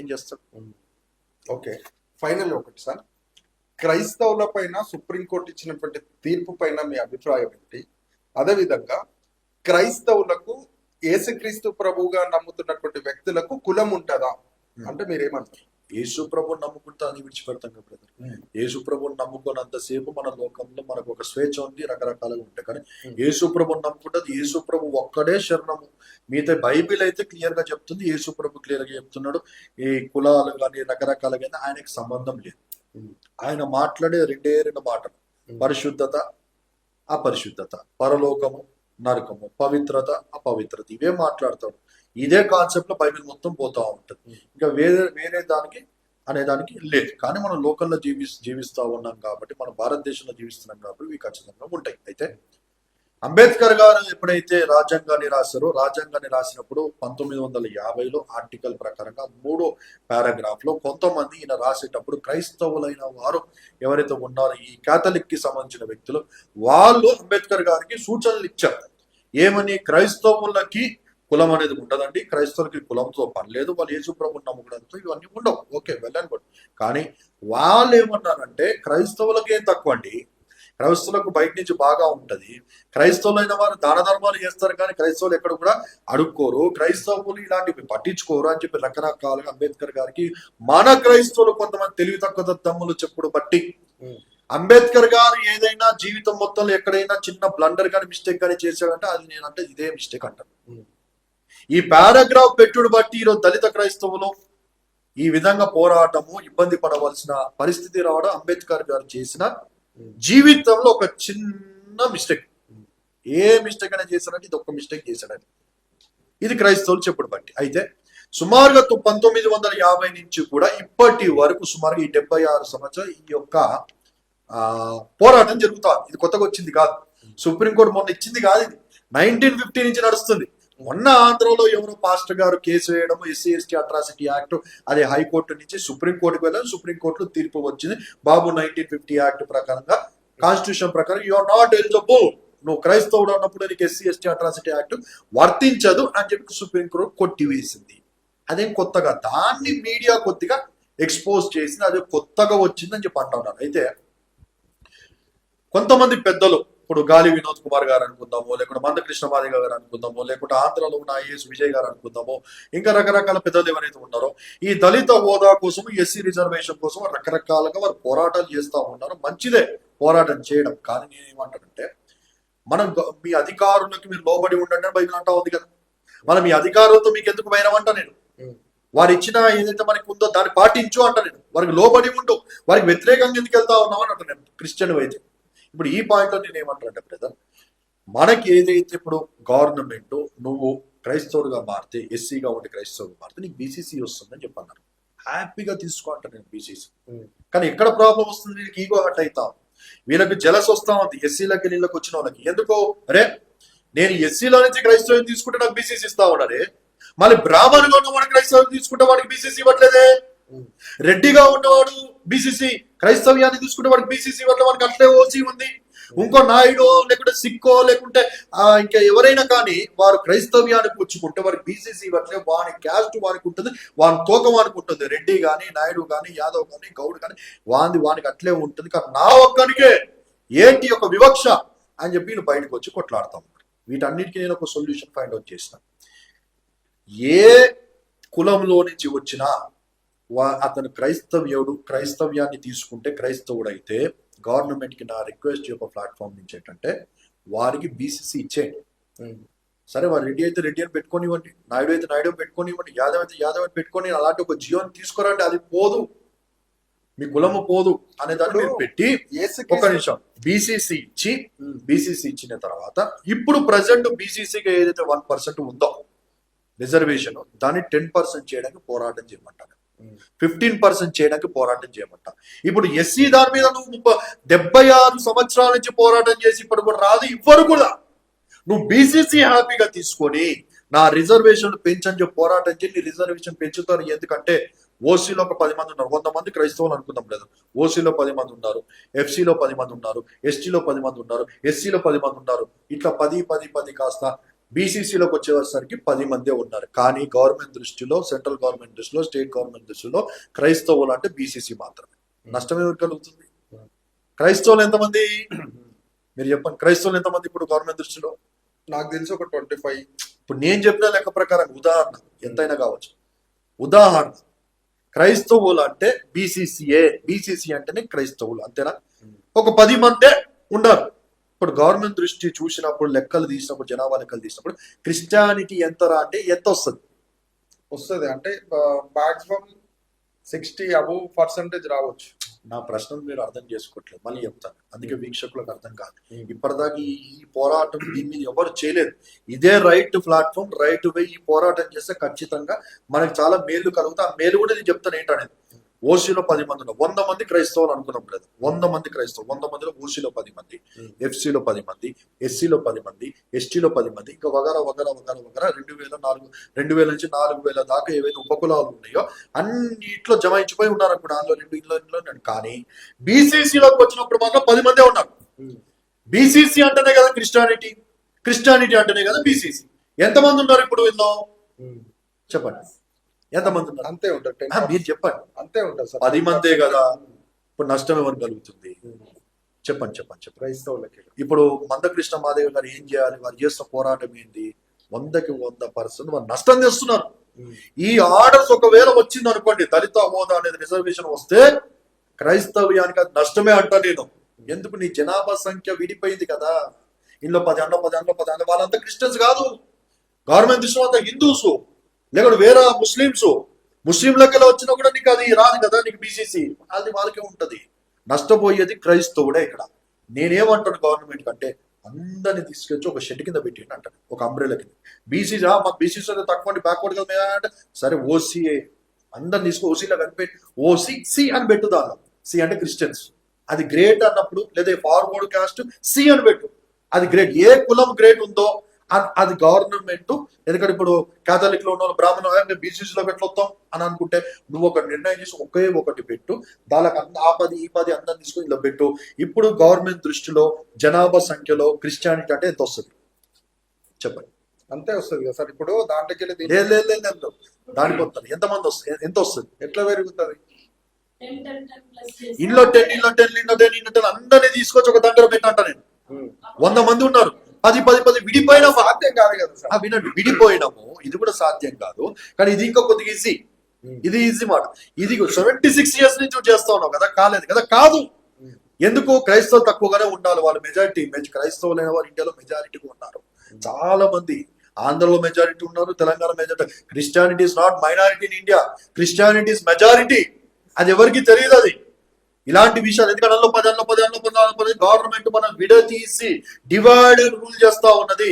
ఏం చేస్తాడు? Okay, final ఒకటి సార్, క్రైస్తవుల పైన సుప్రీంకోర్టు ఇచ్చినటువంటి తీర్పు పైన మీ అభిప్రాయం ఏంటి? అదేవిధంగా క్రైస్తవులకు యేసుక్రీస్తు ప్రభువుగా నమ్ముతున్నటువంటి వ్యక్తులకు కులం ఉంటుందా అంటే మీరేమంటారు? యేసు ప్రభుని నమ్ముకుంటా అని విడిచిపెడతాం కదా బ్రదర్. యేసు ప్రభుని నమ్ముకున్నంతసేపు మన లోకంలో మనకు ఒక స్వేచ్ఛ ఉంది, రకరకాలుగా ఉంటాయి. కానీ యేసు ప్రభుని నమ్ముకుంటే యేసు ప్రభు ఒక్కడే శరణము. మిగతా బైబిల్ అయితే క్లియర్ గా చెప్తుంది, యేసు ప్రభు క్లియర్ గా చెప్తున్నాడు. ఈ కులాలు కానీ రకరకాలుగా ఆయనకి సంబంధం లేదు. ఆయన మాట్లాడే రెండు మాటలు, పరిశుద్ధత అపరిశుద్ధత, పరలోకము నరకము, పవిత్రత అపవిత్రత, ఇవే మాట్లాడతాడు. ఇదే కాన్సెప్ట్ లో బైబిల్ మొత్తం పోతా ఉంటుంది. ఇంకా వేరే దానికి అనేదానికి లేదు. కానీ మనం లోకల్లో జీవిస్తూ ఉన్నాం కాబట్టి, మన భారతదేశంలో జీవిస్తున్నాం కాబట్టి ఇవి ఖచ్చితంగా ఉంటాయి. అయితే అంబేద్కర్ గారు ఎప్పుడైతే రాజ్యాంగాన్ని రాసినప్పుడు 1950లో ఆర్టికల్ ప్రకారంగా 3వ పారాగ్రాఫ్ లో కొంతమంది ఈయన రాసేటప్పుడు క్రైస్తవులైన వారు ఎవరైతే ఉన్నారో, ఈ కేథలిక్ కి సంబంధించిన వ్యక్తులు, వాళ్ళు అంబేద్కర్ గారికి సూచనలు ఇచ్చారు. ఏమని? క్రైస్తవులకి కులం అనేది ఉండదండి, క్రైస్తవులకి కులంతో పని లేదు, వాళ్ళు యేసు ప్రభువుని నమ్ముకోవడంతో ఇవన్నీ ఉండవు. ఓకే, వెళ్ళాను కూడా. కానీ వాళ్ళు ఏమన్నారంటే క్రైస్తవులకి ఏం తక్కువ అండి, క్రైస్తవులకు బయట నుంచి బాగా ఉంటది, క్రైస్తవులైన వారు దాన ధర్మాలు చేస్తారు కానీ క్రైస్తవులు ఎక్కడ కూడా అడుక్కోరు, క్రైస్తవులు ఇలాంటివి పట్టించుకోరు అని చెప్పి రకరకాలుగా అంబేద్కర్ గారికి మన క్రైస్తవులు కొంతమంది తెలివి తక్కువ తమ్ములు చెప్పుడు బట్టి అంబేద్కర్ గారు ఏదైనా జీవితం మొత్తంలో ఎక్కడైనా చిన్న బ్లండర్ కానీ మిస్టేక్ కానీ చేశాడంటే అది నేనంటే ఇదే మిస్టేక్ అంటాను. ఈ పారాగ్రాఫ్ పెట్టుడు బట్టి ఈరోజు దళిత క్రైస్తవులు ఈ విధంగా పోరాటము, ఇబ్బంది పడవలసిన పరిస్థితి రావడం అంబేద్కర్ గారు చేసిన జీవితంలో ఒక చిన్న మిస్టేక్. ఏ మిస్టేక్ అయినా చేశాడంటే ఇది ఒక్క మిస్టేక్ చేశాడని ఇది క్రైస్తవులు చెప్పుడు బట్టి. అయితే సుమారుగా 1950 నుంచి కూడా ఇప్పటి వరకు సుమారుగా ఈ 76 సంవత్సరాలు ఈ యొక్క పోరాటం జరుగుతుంది. ఇది కొత్తగా వచ్చింది కాదు, సుప్రీంకోర్టు మొన్న ఇచ్చింది కాదు, ఇది 1950 నుంచి నడుస్తుంది. మొన్న ఆంధ్రలో ఎవరో పాస్టర్ గారు కేసు వేయడం, ఎస్సీ ఎస్టీ అట్రాసిటీ యాక్ట్, అది హైకోర్టు నుంచి సుప్రీంకోర్టుకు వెళ్ళాలి, సుప్రీంకోర్టులో తీర్పు వచ్చింది. బాబు 1950 యాక్ట్ ప్రకారంగా, కాన్స్టిట్యూషన్ ప్రకారం యు ఆర్ నాట్ ఎలిజిబుల్, నువ్వు క్రైస్తవుడు అన్నప్పుడు నీకు ఎస్సీ ఎస్టీ అట్రాసిటీ యాక్ట్ వర్తించదు అని చెప్పి సుప్రీంకోర్టు కొట్టివేసింది. అదేం కొత్తగా, దాన్ని మీడియా కొద్దిగా ఎక్స్పోజ్ చేసింది, అది కొత్తగా వచ్చిందని చెప్పి అంటున్నారు. అయితే కొంతమంది పెద్దలు, ఇప్పుడు గాలి వినోద్ కుమార్ గారు అనుకుందాము, లేకుంటే మందకృష్ణ మాదిగ గారు అనుకుందాము, లేకుంటే ఆంధ్రలో ఉన్న ఐఏఎస్ విజయ్ గారు అనుకుందాము, ఇంకా రకరకాల పెద్దలు ఎవరైతే ఉన్నారో ఈ దళిత హోదా కోసం, ఎస్సీ రిజర్వేషన్ కోసం రకరకాలుగా వారు పోరాటాలు చేస్తూ ఉన్నారు. మంచిదే పోరాటం చేయడం. కానీ నేను ఏమంటానంటే, మనం మీ అధికారులకు మీరు లోబడి ఉండండి అని బైబిల్ అంటా ఉంది కదా, మనం మీ అధికారులతో మీకు ఎందుకు భయం అంటా నేను. వారు ఇచ్చిన ఏదైతే మనకి ఉందో దాన్ని పాటించు అంట నేను, వారికి లోబడి ఉంటూ వారికి వ్యతిరేకంగా ఎందుకు వెళ్తా ఉన్నావు అని అంట నేను, క్రిస్టియన్ అయితే. ఇప్పుడు ఈ పాయింట్లో నేను ఏమంటానంటే బ్రదర్, మనకి ఏదైతే ఇప్పుడు గవర్నమెంట్ నువ్వు క్రైస్తవుడుగా మారితే, ఎస్సీగా ఉండి క్రైస్తవుగా మారితే నీకు బీసీసీ వస్తుందని చెప్పన్నారు. హ్యాపీగా తీసుకో అంట నేను బీసీసీ. కానీ ఎక్కడ ప్రాబ్లం వస్తుంది, నీకు ఈగో హట్ అవుతాం, వీళ్ళకి జలస్ వస్తా ఉంది ఎస్సీలకి నీళ్ళకి వచ్చిన వాళ్ళకి. ఎందుకో, అరే నేను ఎస్సీలో నుంచి క్రైస్తవం తీసుకుంటే నాకు బీసీసీ ఇస్తా ఉన్నారే, మళ్ళీ బ్రాహ్మణుగా ఉన్నవాడు క్రైస్తవం తీసుకుంటే వాడికి బీసీసీ ఇవ్వట్లేదే, రెడ్డిగా ఉన్నవాడు బీసీసీ క్రైస్తవ్యాన్ని తీసుకుంటే వాడికి బీసీసీ ఇవ్వట్లే, వాడికి అట్లే ఓసీ ఉంది. ఇంకో నాయుడు లేకుంటే సిక్కో లేకుంటే ఇంకా ఎవరైనా కానీ వారు క్రైస్తవ్యాన్ని పుచ్చుకుంటే వారికి బీసీసీ ఇవ్వట్లే, వాని క్యాస్ట్ వానికి ఉంటుంది, వాని తోక వానికి ఉంటుంది. రెడ్డి కానీ, నాయుడు కానీ, యాదవ్ కానీ, గౌడ్ కానీ వానికి అట్లే ఉంటుంది. కానీ నా ఒక్కనికే ఏంటి ఒక వివక్ష అని చెప్పి నేను బయటకు వచ్చి కొట్లాడతాం. వీటన్నిటికీ నేను ఒక సొల్యూషన్ ఫైండ్ అవుట్ చేసిన. ఏ కులంలో నుంచి వచ్చినా అతను క్రైస్తవ్యాన్ని తీసుకుంటే క్రైస్తవుడు అయితే, గవర్నమెంట్ కి నా రిక్వెస్ట్ యొక్క ప్లాట్ఫామ్ నుంచి ఏంటంటే వారికి బీసీసీ ఇచ్చేయండి. సరే, వారు రెడ్డి అయితే రెడ్డి అని పెట్టుకోనివ్వండి, నాయుడు అయితే నాయుడు పెట్టుకోనివ్వండి, యాదవ్ అయితే యాదవ్ అని పెట్టుకొని అలాంటి ఒక జియోని తీసుకురండి. అది పోదు, మీ కులము పోదు అనే దాన్ని మీరు పెట్టి ఒక నిమిషం బీసీసీ ఇచ్చిన తర్వాత, ఇప్పుడు ప్రజెంట్ బీసీసీకి ఏదైతే 1% ఉందో రిజర్వేషన్, దాన్ని 10% చేయడానికి పోరాటం చేయమంటారు, 15% చేయడానికి పోరాటం చేయమంట. ఇప్పుడు ఎస్సీ దాని మీద నువ్వు 76 సంవత్సరాల నుంచి పోరాటం చేసి ఇప్పుడు కూడా రాదు, ఇవ్వరు కూడా. నువ్వు బీసీసీ హ్యాపీగా తీసుకొని నా రిజర్వేషన్ పెంచని చెప్పి పోరాటం చేసి నీ రిజర్వేషన్ పెంచుతారు. ఎందుకంటే ఓసీలో ఒక 10 మంది ఉన్నారు, 100 మంది క్రైస్తవులు అనుకుందాం లేదు, ఓసీలో 10 మంది ఉన్నారు, ఎఫ్సీలో 10 మంది ఉన్నారు, ఎస్టీలో 10 మంది ఉన్నారు, ఎస్సీలో 10 మంది ఉన్నారు. ఇట్లా 10 కాస్త బీసీసీలోకి వచ్చేసరికి 10 మందే ఉన్నారు. కానీ గవర్నమెంట్ దృష్టిలో, సెంట్రల్ గవర్నమెంట్ దృష్టిలో, స్టేట్ గవర్నమెంట్ దృష్టిలో క్రైస్తవులు అంటే బీసీసీ మాత్రమే. నష్టం ఎవరికి కలుగుతుంది? క్రైస్తవులు ఎంతమంది మీరు చెప్పండి. క్రైస్తవులు ఎంతమంది ఇప్పుడు గవర్నమెంట్ దృష్టిలో? నాకు తెలిసి ఒక 25. ఇప్పుడు నేను చెప్పిన లెక్క ప్రకారం ఉదాహరణ ఎంతైనా కావచ్చు. ఉదాహరణ క్రైస్తవులు అంటే బీసీసీ అంటేనే క్రైస్తవులు, అంతేనా? ఒక 10 మందే ఉన్నారు. ఇప్పుడు గవర్నమెంట్ దృష్టి చూసినప్పుడు, లెక్కలు తీసినప్పుడు, జనాభా లెక్కలు తీసినప్పుడు క్రిస్టియానిటీ ఎంతరా అంటే ఎంత వస్తుంది అంటే మాక్సిమం 60% రావచ్చు. నా ప్రశ్న మీరు అర్థం చేసుకోవట్లేదు, మళ్ళీ చెప్తాను. అందుకే వీక్షకులకు అర్థం కాదు. ఇప్పటిదాకా ఈ పోరాటం దీని మీద ఎవరు చేయలేదు. ఇదే రైట్ ప్లాట్ఫామ్, రైట్ వే. ఈ పోరాటం చేస్తే ఖచ్చితంగా మనకి చాలా మేలు కలుగుతాయి. ఆ మేలు కూడా నేను చెప్తాను ఏంటనేది. ఓసీలో 10 మంది ఉన్నారు, 100 మంది క్రైస్తవులు అనుకున్నాం బ్రదర్. 100 మంది క్రైస్తవులు, 100 మందిలో ఓసీలో 10 మంది, ఎఫ్సీలో 10 మంది, ఎస్సీలో 10 మంది, ఎస్టీలో 10 మంది, ఇంకా వగరా 2000 నుంచి 4000 దాకా ఏవైతే ఉపకులాలు ఉన్నాయో అన్నిట్లో జమాయించిపోయి ఉన్నారు అనుకున్నా. అందులో 2 ఇంట్లో. కానీ బీసీసీలోకి వచ్చినప్పుడు మాత్రం 10 మందే ఉన్నారు. బీసీసీ అంటేనే కదా క్రిస్టియానిటీ, క్రిస్టియానిటీ అంటేనే కదా బీసీసీ. ఎంతమంది ఉన్నారు ఇప్పుడు ఇందులో చెప్పండి? ఎంతమంది ఉన్నారు? అంతే ఉంటారు. మీరు చెప్పండి. అంతే ఉంటారు సార్. 10 మందే కదా. ఇప్పుడు నష్టం ఎవరు కలుగుతుంది? చెప్పండి. క్రైస్తవులకి ఇప్పుడు మందకృష్ణ మాదేవ్ గారు ఏం చేయాలి? వారు చేస్తున్న పోరాటం ఏంటి? 100% వారు నష్టం చేస్తున్నారు. ఈ ఆర్డర్స్ ఒకవేళ వచ్చింది అనుకోండి, దళిత హోదా అనేది రిజర్వేషన్ వస్తే క్రైస్తవ్యానికి అది నష్టమే అంటా నేను. ఎందుకు? నీ జనాభా సంఖ్య విడిపోయింది కదా. ఇంట్లో 10 వాళ్ళంతా క్రిస్టియన్స్ కాదు. గవర్నమెంట్ దృష్టిలో అంతా హిందూస్, లేకపోతే వేరే ముస్లింలకి వచ్చినా కూడా నీకు అది రాదు కదా. నీకు బీసీసీ అది వాళ్ళకే ఉంటది. నష్టపోయేది క్రైస్తవుడే. ఇక్కడ నేనేమంటాను గవర్నమెంట్ కంటే, అందరిని తీసుకొచ్చి ఒక షెడ్ కింద పెట్టిండి అంటాను, ఒక అంబ్రెలా కింద. బీసీసీ మాకు బీసీసీ తక్కువ బ్యాక్వర్డ్ కదా అంటే, సరే ఓసీఏ అందరిని తీసుకు ఓసీలో కనిపెట్టి ఓసీ అని పెట్టు. దానిలో సి అంటే క్రిస్టియన్స్, అది గ్రేట్ అన్నప్పుడు, లేదా ఫార్వర్డ్ కాస్ట్ సి అని పెట్టు, అది గ్రేట్. ఏ కులం గ్రేట్ ఉందో అది గవర్నమెంట్. ఎందుకంటే ఇప్పుడు కేథలిక్ లో ఉన్న బ్రాహ్మణ బీసీసీలో పెట్టొస్తాం అని అనుకుంటే, నువ్వు ఒక నిర్ణయం చేసి ఒకే ఒకటి పెట్టు, దానికి ఆ 10 ఈ 10 అందరిని తీసుకుని ఇలా పెట్టు. ఇప్పుడు గవర్నమెంట్ దృష్టిలో జనాభా సంఖ్యలో క్రిస్టియానిటీ అంటే ఎంత వస్తుంది చెప్పండి? అంతే వస్తుంది కదా సార్. ఇప్పుడు దాంట్లోకి దానికి వస్తుంది. ఎంతమంది వస్తుంది? ఎంత వస్తుంది? ఎట్లా పెరుగుతుంది? ఇంట్లో 10 అందరినీ తీసుకొచ్చి ఒక దగ్గర పెట్టంట. నేను 100 మంది ఉన్నారు, 10 విడిపోయినా సాధ్యం కాదు కదా సార్. వినండి, విడిపోయినాము, ఇది కూడా సాధ్యం కాదు. కానీ ఇది ఇంకా కొద్దిగా ఈజీ. ఇది ఈజీ మాట. ఇది 76 years నుంచి చేస్తా ఉన్నావు కదా, కాలేదు కదా? కాదు. ఎందుకు? క్రైస్తవులు తక్కువగానే ఉండాలి. వాళ్ళు మెజారిటీ. క్రైస్తవులైన వారు ఇండియాలో మెజారిటీగా ఉన్నారు. చాలా మంది ఆంధ్రలో మెజారిటీ ఉన్నారు, Telangana majority. Christianity is not minority in India, Christianity is majority. అది ఎవరికి తెలియదు. అది ఇలాంటి విషయాలు ఎందుకంటే 10 గవర్నమెంట్ మనం విడతీసి డివైడ్ రూల్ చేస్తా ఉన్నది.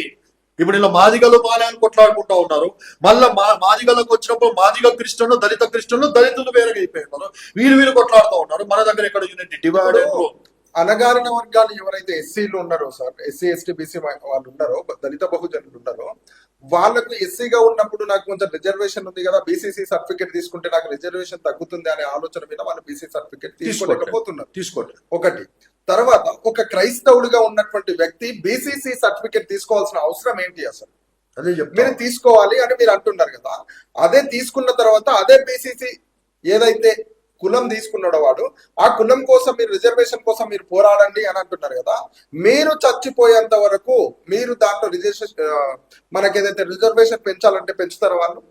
ఇప్పుడు ఇలా మాదిగలు మాలయాలు కొట్లాడుకుంటా ఉన్నారు. మళ్ళీ మాదిగలకు వచ్చినప్పుడు మాదిగ క్రిస్టియన్లు, దళిత క్రిస్టియన్లు, దళితులు వేరేగా అయిపోయినారు. వీళ్ళు కొట్లాడుతూ ఉన్నారు. మన దగ్గర ఎక్కడ యూనిటీ? Divide rule. అనగారిన వర్గాలు ఎవరైతే ఎస్సీలు ఉన్నారో సార్, ఎస్సీ ఎస్టీ బీసీ వాళ్ళు ఉన్నారో, దళిత బహుజనులు ఉన్నారో, వాళ్ళకు ఎస్సీగా ఉన్నప్పుడు నాకు కొంచెం రిజర్వేషన్ ఉంది కదా, బీసీసీ సర్టిఫికేట్ తీసుకుంటే నాకు రిజర్వేషన్ తగ్గుతుంది అనే ఆలోచన మీద వాళ్ళు బీసీ సర్టిఫికేట్ తీసుకోలేకపోతున్నారు. ఒకటి. తర్వాత ఒక క్రైస్తవుడిగా ఉన్నటువంటి వ్యక్తి బీసీసీ సర్టిఫికేట్ తీసుకోవాల్సిన అవసరం ఏంటి అసలు? అదే మీరు తీసుకోవాలి అని మీరు అంటున్నారు కదా. అదే తీసుకున్న తర్వాత అదే బీసీసీ ఏదైతే కులం తీసుకున్నాడు వాడు, ఆ కులం కోసం మీరు రిజర్వేషన్ కోసం మీరు పోరాడండి అని అంటున్నారు కదా. మీరు చచ్చిపోయేంత వరకు మీరు దాంట్లో మనకి ఏదైతే రిజర్వేషన్ పెంచాలంటే పెంచుతారు వాళ్ళు?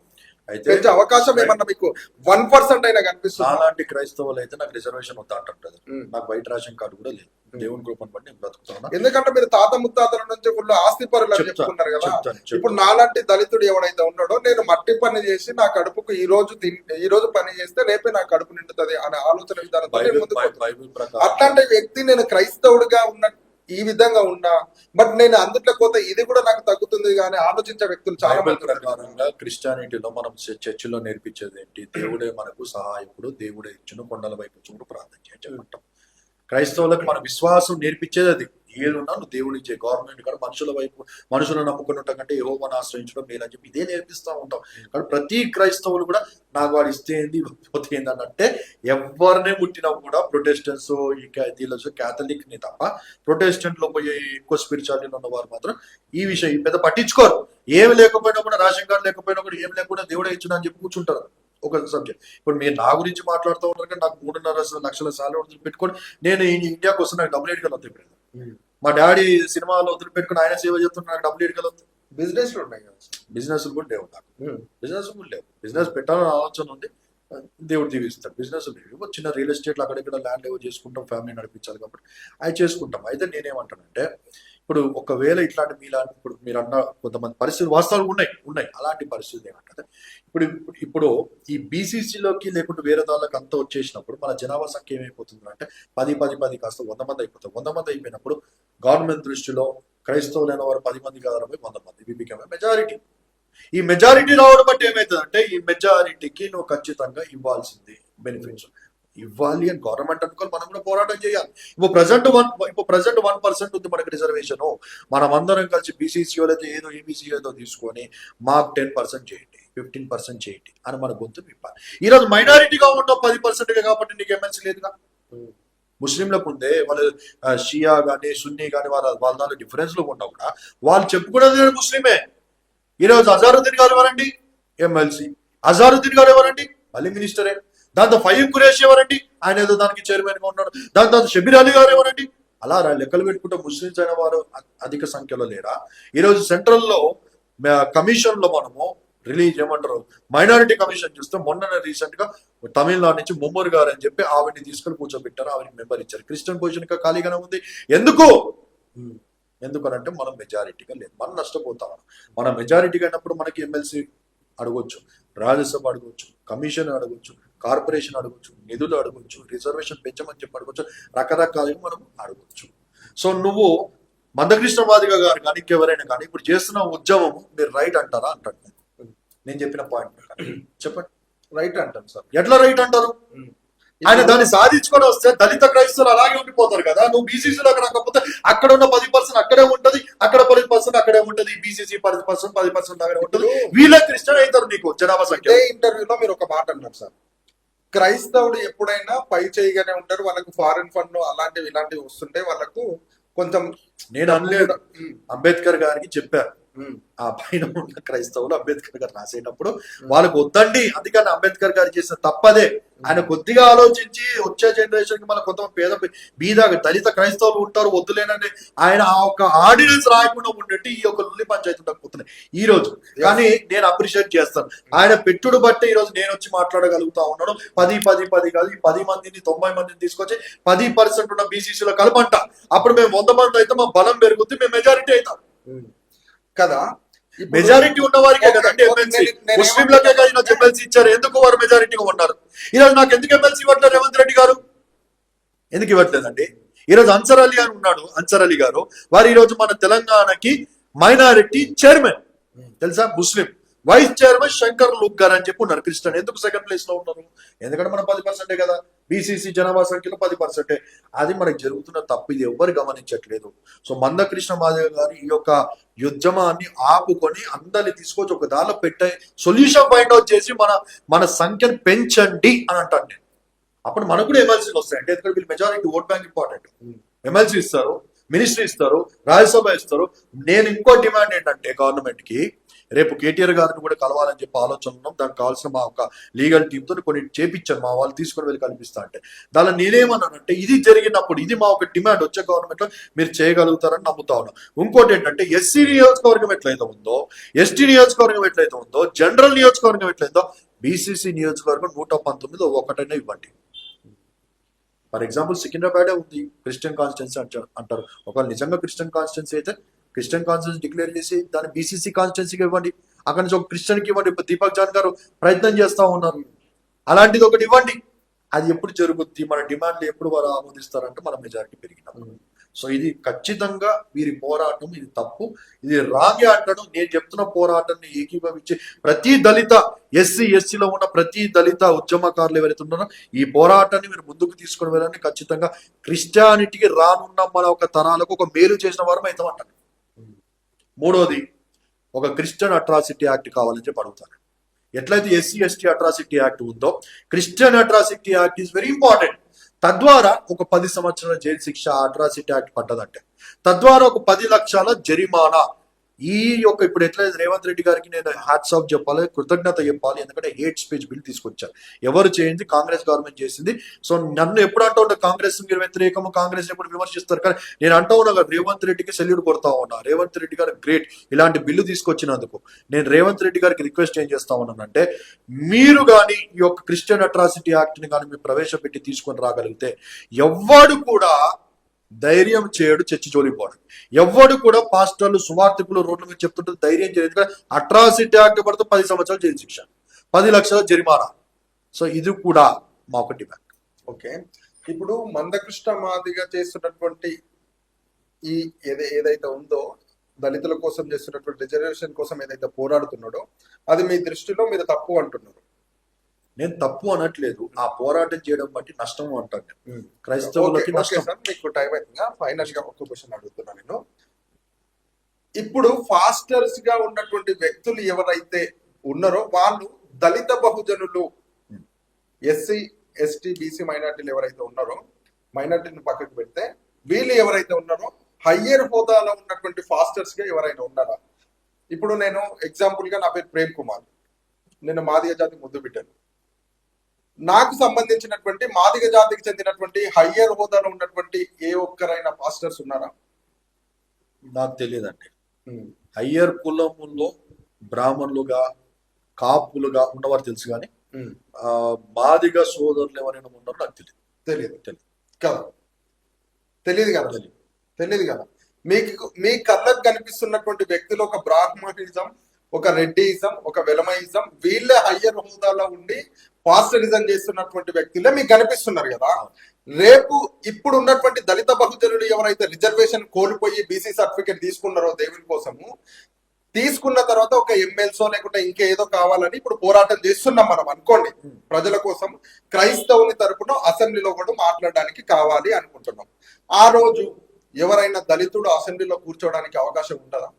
పెంచే అవకాశం ఏమన్నా మీకు 1% అయినా కనిపిస్తుంది? అలాంటి క్రైస్తవులు అయితే నాకు రిజర్వేషన్ వద్దా అంటారు. నాకు వైట్ రేషన్ కార్డు కూడా లేదు. దేవుని కృపను బట్టి నేను బ్రతుకుతున్నా. ఎందుకంటే మీరు తాత ముత్తాతల నుంచి ఫుల్ ఆస్తి పరులు అని చెప్పుకున్నారు కదా. ఇప్పుడు నాలాంటి దళితుడు ఎవడైతే ఉన్నాడో, నేను మట్టి పని చేసి నా కడుపుకు ఈ రోజు పని చేస్తే రేపే నా కడుపు నిండుతుంది అనే ఆలోచన విధానంతో అట్లాంటి వ్యక్తి నేను క్రైస్తవుడిగా ఉన్న ఈ విధంగా ఉన్నా, బట్ నేను అందుట్లో పోతే ఇది కూడా నాకు తగ్గుతుంది కానీ ఆలోచించే వ్యక్తులు చాలా మంది ఉన్నారు. క్రిస్టియానిటీలో మనం చర్చిలో నేర్పించేది ఏంటి? దేవుడే మనకు సహాయకుడు, దేవుడే ఇచ్చును, కొండల వైపు చూడు ప్రార్థన చేయమంటాం. క్రైస్తవులకు మన విశ్వాసం నేర్పించేది అది. ఏదున్నా నువ్వు దేవుడికి చేయి. గవర్నమెంట్ కానీ మనుషుల వైపు మనుషులను నమ్ముకుని ఉంటాం కంటే యెహోవాను ఆశ్రయించడం మేలని చెప్పి ఇదే నేర్పిస్తూ ఉంటాం. కానీ ప్రతి క్రైస్తవులు కూడా నాకు వాడు ఇస్తే ఏంది పోతే ఏంది అన్నట్టే ఎవరినే ముట్టినా కూడా ప్రొటెస్టెంట్స్ ఈ క్యాథలిక్ ని తప్ప ప్రొటెస్టెంట్ లో పోయి ఎక్కువ స్పిరిచువాలిటీ ఉన్న వారు మాత్రం ఈ విషయం పెద్ద పట్టించుకోరు. ఏమి లేకపోయినా కూడా రేషన్ కార్డు లేకపోయినా కూడా ఏమి లేకుండా దేవుడే ఇచ్చిన అని చెప్పి కూర్చుంటారు ఒక సబ్జెక్ట్. ఇప్పుడు మీరు నా గురించి మాట్లాడుతూ ఉన్నారు కానీ నాకు 3.5 లక్షల సాలరీ వదిలిపెట్టుకొని నేను ఇండియాకి వస్తే నాకు డబ్బులు ఎడికలు వస్తాయి. మా డాడీ సినిమాలో వదిలిపెట్టుకుని ఆయన సేవ చేస్తున్నా నాకు డబ్బులు ఎడికలు వస్తాయి. బిజినెస్ ఉన్నాయి కదా, బిజినెస్ కూడా లేవు నాకు, బిజినెస్ కూడా లేవు. బిజినెస్ పెట్టాలని ఆలోచన ఉంది, దేవుడు దీవిస్తాడు. బిజినెస్ లేవు, చిన్న రియల్ ఎస్టేట్లు అక్కడిక్కడ ల్యాండ్ ఏవో చేసుకుంటాం, ఫ్యామిలీ నడిపించాలి కాబట్టి అవి చేసుకుంటాం. అయితే నేనేమంటానంటే ఇప్పుడు ఒకవేళ ఇట్లాంటి మీలాంటి ఇప్పుడు మీరు అన్న కొంతమంది పరిస్థితులు వాస్తవాలు ఉన్నాయి అలాంటి పరిస్థితులు ఏమంటారు ఇప్పుడు ఈ బీసీసీలోకి లేకుంటే వేరే దాళ్ళకి అంతా వచ్చేసినప్పుడు మన జనాభా సంఖ్య ఏమైపోతుంది అంటే 10 కాస్త 100 మంది అయిపోతారు. 100 మంది అయిపోయినప్పుడు గవర్నమెంట్ దృష్టిలో క్రైస్తవులైన వారు 10 మంది కాదు 100 మంది విభికమే మెజారిటీ. ఈ మెజారిటీ రావడం బట్టి ఏమవుతుందంటే ఈ మెజారిటీకి నువ్వు ఖచ్చితంగా ఇవ్వాల్సింది బెనిఫిట్స్ ఇవ్వాలి అని గవర్నమెంట్ అనుకోవాలి, మనం కూడా పోరాటం చేయాలి. ఇప్పుడు ప్రజెంట్ 1% ఉంది మనకి రిజర్వేషన్. మనం అందరం కలిసి బీసీసీఓ అయితే ఏదో ఏబీసీ ఏదో తీసుకొని మాకు 10% చేయండి, 15% చేయండి అని మన గొంతు విప్పాలి. ఈరోజు మైనారిటీగా ఉన్న 10% కాబట్టి నీకు ఎమ్మెల్సీ లేదుగా. ముస్లింలకు ఉందే వాళ్ళు షియా కానీ సున్నీ కానీ వాళ్ళ దాంట్లో డిఫరెన్స్లు ఉన్నా కూడా వాళ్ళు చెప్పుకునేది ముస్లిమే. ఈరోజు అజారుద్దీన్ గారు ఎవరండి? ఎమ్మెల్సీ. అజారుద్దీన్ గారు ఎవరండి? మళ్ళీ మినిస్టరే. దాంతో ఫయీం ఖురేషి ఎవరండి? ఆయన ఏదో దానికి చైర్మన్ గా ఉన్నాడు. దాంతో షబీర్ అలీ గారు ఎవరండి? అలా లెక్కలు పెట్టుకుంటే ముస్లిమ్స్ అయిన వారు అధిక సంఖ్యలో లేరా? ఈరోజు సెంట్రల్ లో కమిషన్ లో మనము రిలీజ్ ఏమంటారు మైనారిటీ కమిషన్ చూస్తే మొన్న రీసెంట్ గా తమిళనాడు నుంచి ముమ్మూరు గారు అని చెప్పి ఆవిడని తీసుకొని కూర్చోబెట్టారు, ఆవిడకి మెంబర్ ఇచ్చారు. క్రిస్టియన్ పొజిషన్ ఖాళీగానే ఉంది. ఎందుకనంటే మనం మెజారిటీగా లేదు, మనం నష్టపోతాం. మనం మెజారిటీగా అయినప్పుడు మనకి ఎమ్మెల్సీ అడగొచ్చు, రాజ్యసభ అడగొచ్చు, కమిషన్ అడగొచ్చు, కార్పొరేషన్ అడగొచ్చు, నిధులు అడగొచ్చు, రిజర్వేషన్ పెంచమని చెప్పి అడగొచ్చు, రకరకాలుగా మనం అడగొచ్చు. సో నువ్వు మందకృష్ణవాదిగా గారు కానీ ఇంకెవరైనా కానీ ఇప్పుడు చేస్తున్న ఉద్యమం మీరు రైట్ అంటారా అంటారు. నేను చెప్పిన పాయింట్ చెప్పండి. రైట్ అంటాను సార్. ఎట్లా రైట్ అంటారు? ఆయన దాన్ని సాధించుకొని వస్తే దళిత క్రైస్తవులు అలాగే ఉండిపోతారు కదా. నువ్వు బీసీసీలోకి రాకపోతే అక్కడ ఉన్న 10% అక్కడే ఉంటది, అక్కడ 10% అక్కడే ఉంటది, బీసీసీ 10% అక్కడే ఉంటది. వీళ్ళే క్రిస్టియన్ అవుతారు నీకు జనాభా సంఖ్య. ఇంటర్వ్యూలో మీరు ఒక మాట అన్నారు సార్, క్రైస్తవుడు ఎప్పుడైనా పై చేయగానే ఉంటారు, వాళ్ళకు ఫారెన్ ఫండ్ అలాంటివి ఇలాంటివి వస్తుంటే వాళ్ళకు కొంచెం. నేను అనలేదు, అంబేద్కర్ గారికి చెప్పారు. ఆ పైన ఉన్న క్రైస్తవులు అంబేద్కర్ గారు రాసేటప్పుడు వాళ్ళకు వద్దండి, అందుకని అంబేద్కర్ గారు చేసిన తప్పదే. ఆయన కొద్దిగా ఆలోచించి వచ్చే జనరేషన్ కి మన కొంత పేద బీద దళిత క్రైస్తవులు ఉంటారు వద్దులేనని ఆయన ఆ ఒక ఆర్డినెన్స్ రాయకుండా ఉండేట్టు ఈ యొక్క లుల్లి పంచాయతీ ఉండకపోతున్నాయి ఈ రోజు. కానీ నేను అప్రిషియేట్ చేస్తాను ఆయన పెట్టుడు బట్టే ఈ రోజు నేను వచ్చి మాట్లాడగలుగుతా ఉన్నాను. 10 కాదు, ఈ 10 మందిని 90 మందిని తీసుకొచ్చి 10% ఉన్న బీసీసీలో కలపంట. అప్పుడు మేము 100 మంది అయితే మా బలం పెరుగుతుంది, మేము మెజారిటీ అవుతాం కదా. మెజారిటీ ఉన్న వారికే కదండి ఎమ్మెల్సీ. ముస్లింలకే కదా ఎమ్మెల్సీ ఇచ్చారు. ఎందుకు వారు మెజారిటీగా ఉన్నారు? ఈరోజు నాకు ఎందుకు ఎమ్మెల్సీ ఇవ్వట్లేదు రేవంత్ రెడ్డి గారు? ఎందుకు ఇవ్వట్లేదండి? ఈరోజు అన్సర్ అలీ గారు ఉన్నాడు, అన్సర్ అలీ గారు వారు ఈరోజు మన తెలంగాణకి మైనారిటీ చైర్మన్ తెలుసా, ముస్లిం. వైస్ చైర్మన్ శంకర్ లుక్ గారు అని చెప్పి ఉన్నారు క్రిస్టియన్. ఎందుకు సెకండ్ ప్లేస్ లో ఉన్నారు? ఎందుకంటే మనం 10% కదా, బీసీసీ జనాభా సంఖ్యలో 10%. అది మనకి జరుగుతున్న తప్పు, ఇది ఎవ్వరు గమనించట్లేదు. సో మందకృష్ణ మాదిగ గారు ఈ యొక్క ఉద్యమాన్ని ఆపుకొని అందరిని తీసుకొచ్చి ఒక దానిలో పెట్టే సొల్యూషన్ ఫైండ్ అవుట్ చేసి మన సంఖ్యను పెంచండి అని అంటాను నేను. అప్పుడు మనకు కూడా ఎమ్మెల్సీలు వస్తాయి. అంటే ఎందుకంటే వీళ్ళు majority vote bank important. MLC ఇస్తారు, మినిస్ట్రీ ఇస్తారు, రాజ్యసభ ఇస్తారు. నేను ఇంకో డిమాండ్ ఏంటంటే గవర్నమెంట్ కి రేపు కేటీఆర్ గారిని కూడా కలవాలని చెప్పి ఆలోచన ఉన్నాం. దానికి కావాల్సిన మా ఒక లీగల్ టీంతో కొన్ని చేపించాను, మా వాళ్ళు తీసుకొని వెళ్ళి కల్పిస్తా అంటే. దానిలో నేనేమన్నానంటే ఇది జరిగినప్పుడు ఇది మా ఒక డిమాండ్ వచ్చే గవర్నమెంట్ లో మీరు చేయగలుగుతారని నమ్ముతా ఉన్నాం. ఇంకోటి ఏంటంటే ఎస్సీ నియోజకవర్గం ఎట్లయితే ఉందో, ఎస్టీ నియోజకవర్గం ఎట్లయితే ఉందో, జనరల్ నియోజకవర్గం ఎట్లయితే బీసీసీ నియోజకవర్గం 119 ఒకటైనా ఇవ్వండి. ఫర్ ఎగ్జాంపుల్ సికింద్రాబాదే ఉంది క్రిస్టియన్ కాన్స్టిట్యున్సీ అంటారు. ఒకవేళ నిజంగా క్రిస్టియన్ కాన్స్టిట్యున్సీ అయితే క్రిస్టియన్ కాన్స్టిట్యున్సీ డిక్లేర్ చేసి దాన్ని బీసీసీ కాన్స్టిట్యున్సీకి ఇవ్వండి. అక్కడి నుంచి ఒక క్రిస్టియన్కి ఇవ్వండి. ఇప్పుడు దీపక్ జాన్ గారు ప్రయత్నం చేస్తూ ఉన్నారు, అలాంటిది ఒకటి ఇవ్వండి. అది ఎప్పుడు జరుగుద్ది? మన డిమాండ్లు ఎప్పుడు వారు ఆమోదిస్తారంటే మన మెజారిటీ పెరిగినప్పుడు. సో ఇది ఖచ్చితంగా వీరి పోరాటం, ఇది తప్పు, ఇది రాంగే అంటాడు. నేను చెప్తున్న పోరాటాన్ని ఏకీభవించి ప్రతి దళిత ఎస్సీలో ఉన్న ప్రతి దళిత ఉద్యమకారులు ఎవరైతే ఉన్నారో ఈ పోరాటాన్ని మీరు ముందుకు తీసుకుని వెళ్ళాలని, ఖచ్చితంగా క్రిస్టియానిటీకి రానున్న మన ఒక తరాలకు ఒక మేలు చేసిన వారం అయితే అంటారు. మూడోది, ఒక క్రిస్టియన్ అట్రాసిటీ యాక్ట్ కావాలని చెప్పి అడుగుతాను. ఎట్లయితే SC/ST అట్రాసిటీ యాక్ట్ ఉందో Christian atrocity act is very important. తద్వారా ఒక 10 సంవత్సరాల జైలు శిక్ష అట్రాసిటీ యాక్ట్ పడ్డదంటే, తద్వారా ఒక 10 లక్షల జరిమానా. ఈ యొక్క ఇప్పుడు ఎట్లయితే రేవంత్ రెడ్డి గారికి నేను హ్యాట్స్ ఆఫ్ చెప్పాలి, కృతజ్ఞత చెప్పాలి. ఎందుకంటే హేట్ స్పీచ్ బిల్ తీసుకొచ్చారు. ఎవరు చేయింది? కాంగ్రెస్ గవర్నమెంట్ చేసింది. సో నన్ను ఎప్పుడు అంటూ ఉంటా కాంగ్రెస్ వ్యతిరేకము, కాంగ్రెస్ ఎప్పుడు విమర్శిస్తారు, కానీ నేను అంటూ ఉన్నా రేవంత్ రెడ్డికి సెల్యూట్ కొడతా ఉన్నా. రేవంత్ రెడ్డి గారు గ్రేట్, ఇలాంటి బిల్లు తీసుకొచ్చినందుకు. నేను రేవంత్ రెడ్డి గారికి రిక్వెస్ట్ ఏం చేస్తా ఉన్నానంటే, మీరు కానీ ఈ యొక్క క్రిస్టియన్ అట్రాసిటీ యాక్ట్ ని కానీ మీరు ప్రవేశపెట్టి తీసుకొని రాగలిగితే ఎవ్వడు కూడా ధైర్యం చేయడు చర్చి జోలిపోవడం. ఎవ్వడు కూడా పాస్టర్లు సువార్థికులు రోడ్ల మీద చెప్తుంటే ధైర్యం చేయదు. అట్రాసిటీ యాక్ట్ పడితే 10 సంవత్సరాలు జైలు శిక్ష, 10 లక్షల జరిమానా. సో ఇది కూడా మా ఒక డిమాండ్. ఓకే, ఇప్పుడు మందకృష్ణ మాదిగా చేస్తున్నటువంటి ఈ ఏదైతే ఉందో దళితుల కోసం చేస్తున్నటువంటి రిజర్వేషన్ కోసం ఏదైతే పోరాడుతున్నాడో అది మీ దృష్టిలో మీరు తప్పు అంటున్నారు. నేను తప్పు అనట్లేదు, ఆ పోరాటం చేయడం బట్టి నష్టము అంటాను. క్రైస్తవులకి నష్టం. మీకు టైం అవుతుందా? ఫైనల్ గా ఒక క్వశ్చన్ అడుగుతున్నా నేను. ఇప్పుడు ఫాస్టర్స్ గా ఉన్నటువంటి వ్యక్తులు ఎవరైతే ఉన్నారో వాళ్ళు దళిత బహుజనులు, SC/ST BC మైనార్టీలు ఎవరైతే ఉన్నారో, మైనార్టీని పక్కకు పెడితే వీళ్ళు ఎవరైతే ఉన్నారో హయ్యర్ హోదాలో ఉన్నటువంటి ఫాస్టర్స్ గా ఎవరైనా ఉన్నారా? ఇప్పుడు నేను ఎగ్జాంపుల్ గా నా పేరు ప్రేమ్ కుమార్, నేను మాదిగ జాతి ముద్దు బిడ్డను. నాకు సంబంధించినటువంటి మాదిగ జాతికి చెందినటువంటి హయ్యర్ హోదాలో ఉన్నటువంటి ఏ ఒక్కరైనా పాస్టర్స్ ఉన్నారా? నాకు తెలియదండి. హయ్యర్ కులముల్లో బ్రాహ్మణులుగా, కాపులుగా ఉన్నవారు తెలుసు, కానీ మాదిగ సోదరులు ఎవరైనా ఉన్నారో నాకు తెలియదు కదా. తెలియదు కదా. మీ కళ్ళకు కనిపిస్తున్నటువంటి వ్యక్తులు ఒక బ్రాహ్మణిజం, ఒక రెడ్డియిజం, ఒక వెలమయిజం, వీళ్ళే హయ్యర్ హోదాలో ఉండి పాస్టరిజం చేస్తున్నటువంటి వ్యక్తులే మీకు కనిపిస్తున్నారు కదా. రేపు ఇప్పుడు ఉన్నటువంటి దళిత బహుజనులు ఎవరైతే రిజర్వేషన్ కోల్పోయి BC సర్టిఫికేట్ తీసుకున్నారో దేవుని కోసము, తీసుకున్న తర్వాత ఒక ఎమ్మెల్సో లేకుంటే ఇంకేదో కావాలని ఇప్పుడు పోరాటం చేస్తున్నాం మనం అనుకోండి. ప్రజల కోసం క్రైస్తవుని తరపున అసెంబ్లీలో కూడా మాట్లాడడానికి కావాలి అనుకుంటున్నాం. ఆ రోజు ఎవరైనా దళితుడు అసెంబ్లీలో కూర్చోవడానికి అవకాశం ఉంటుందా?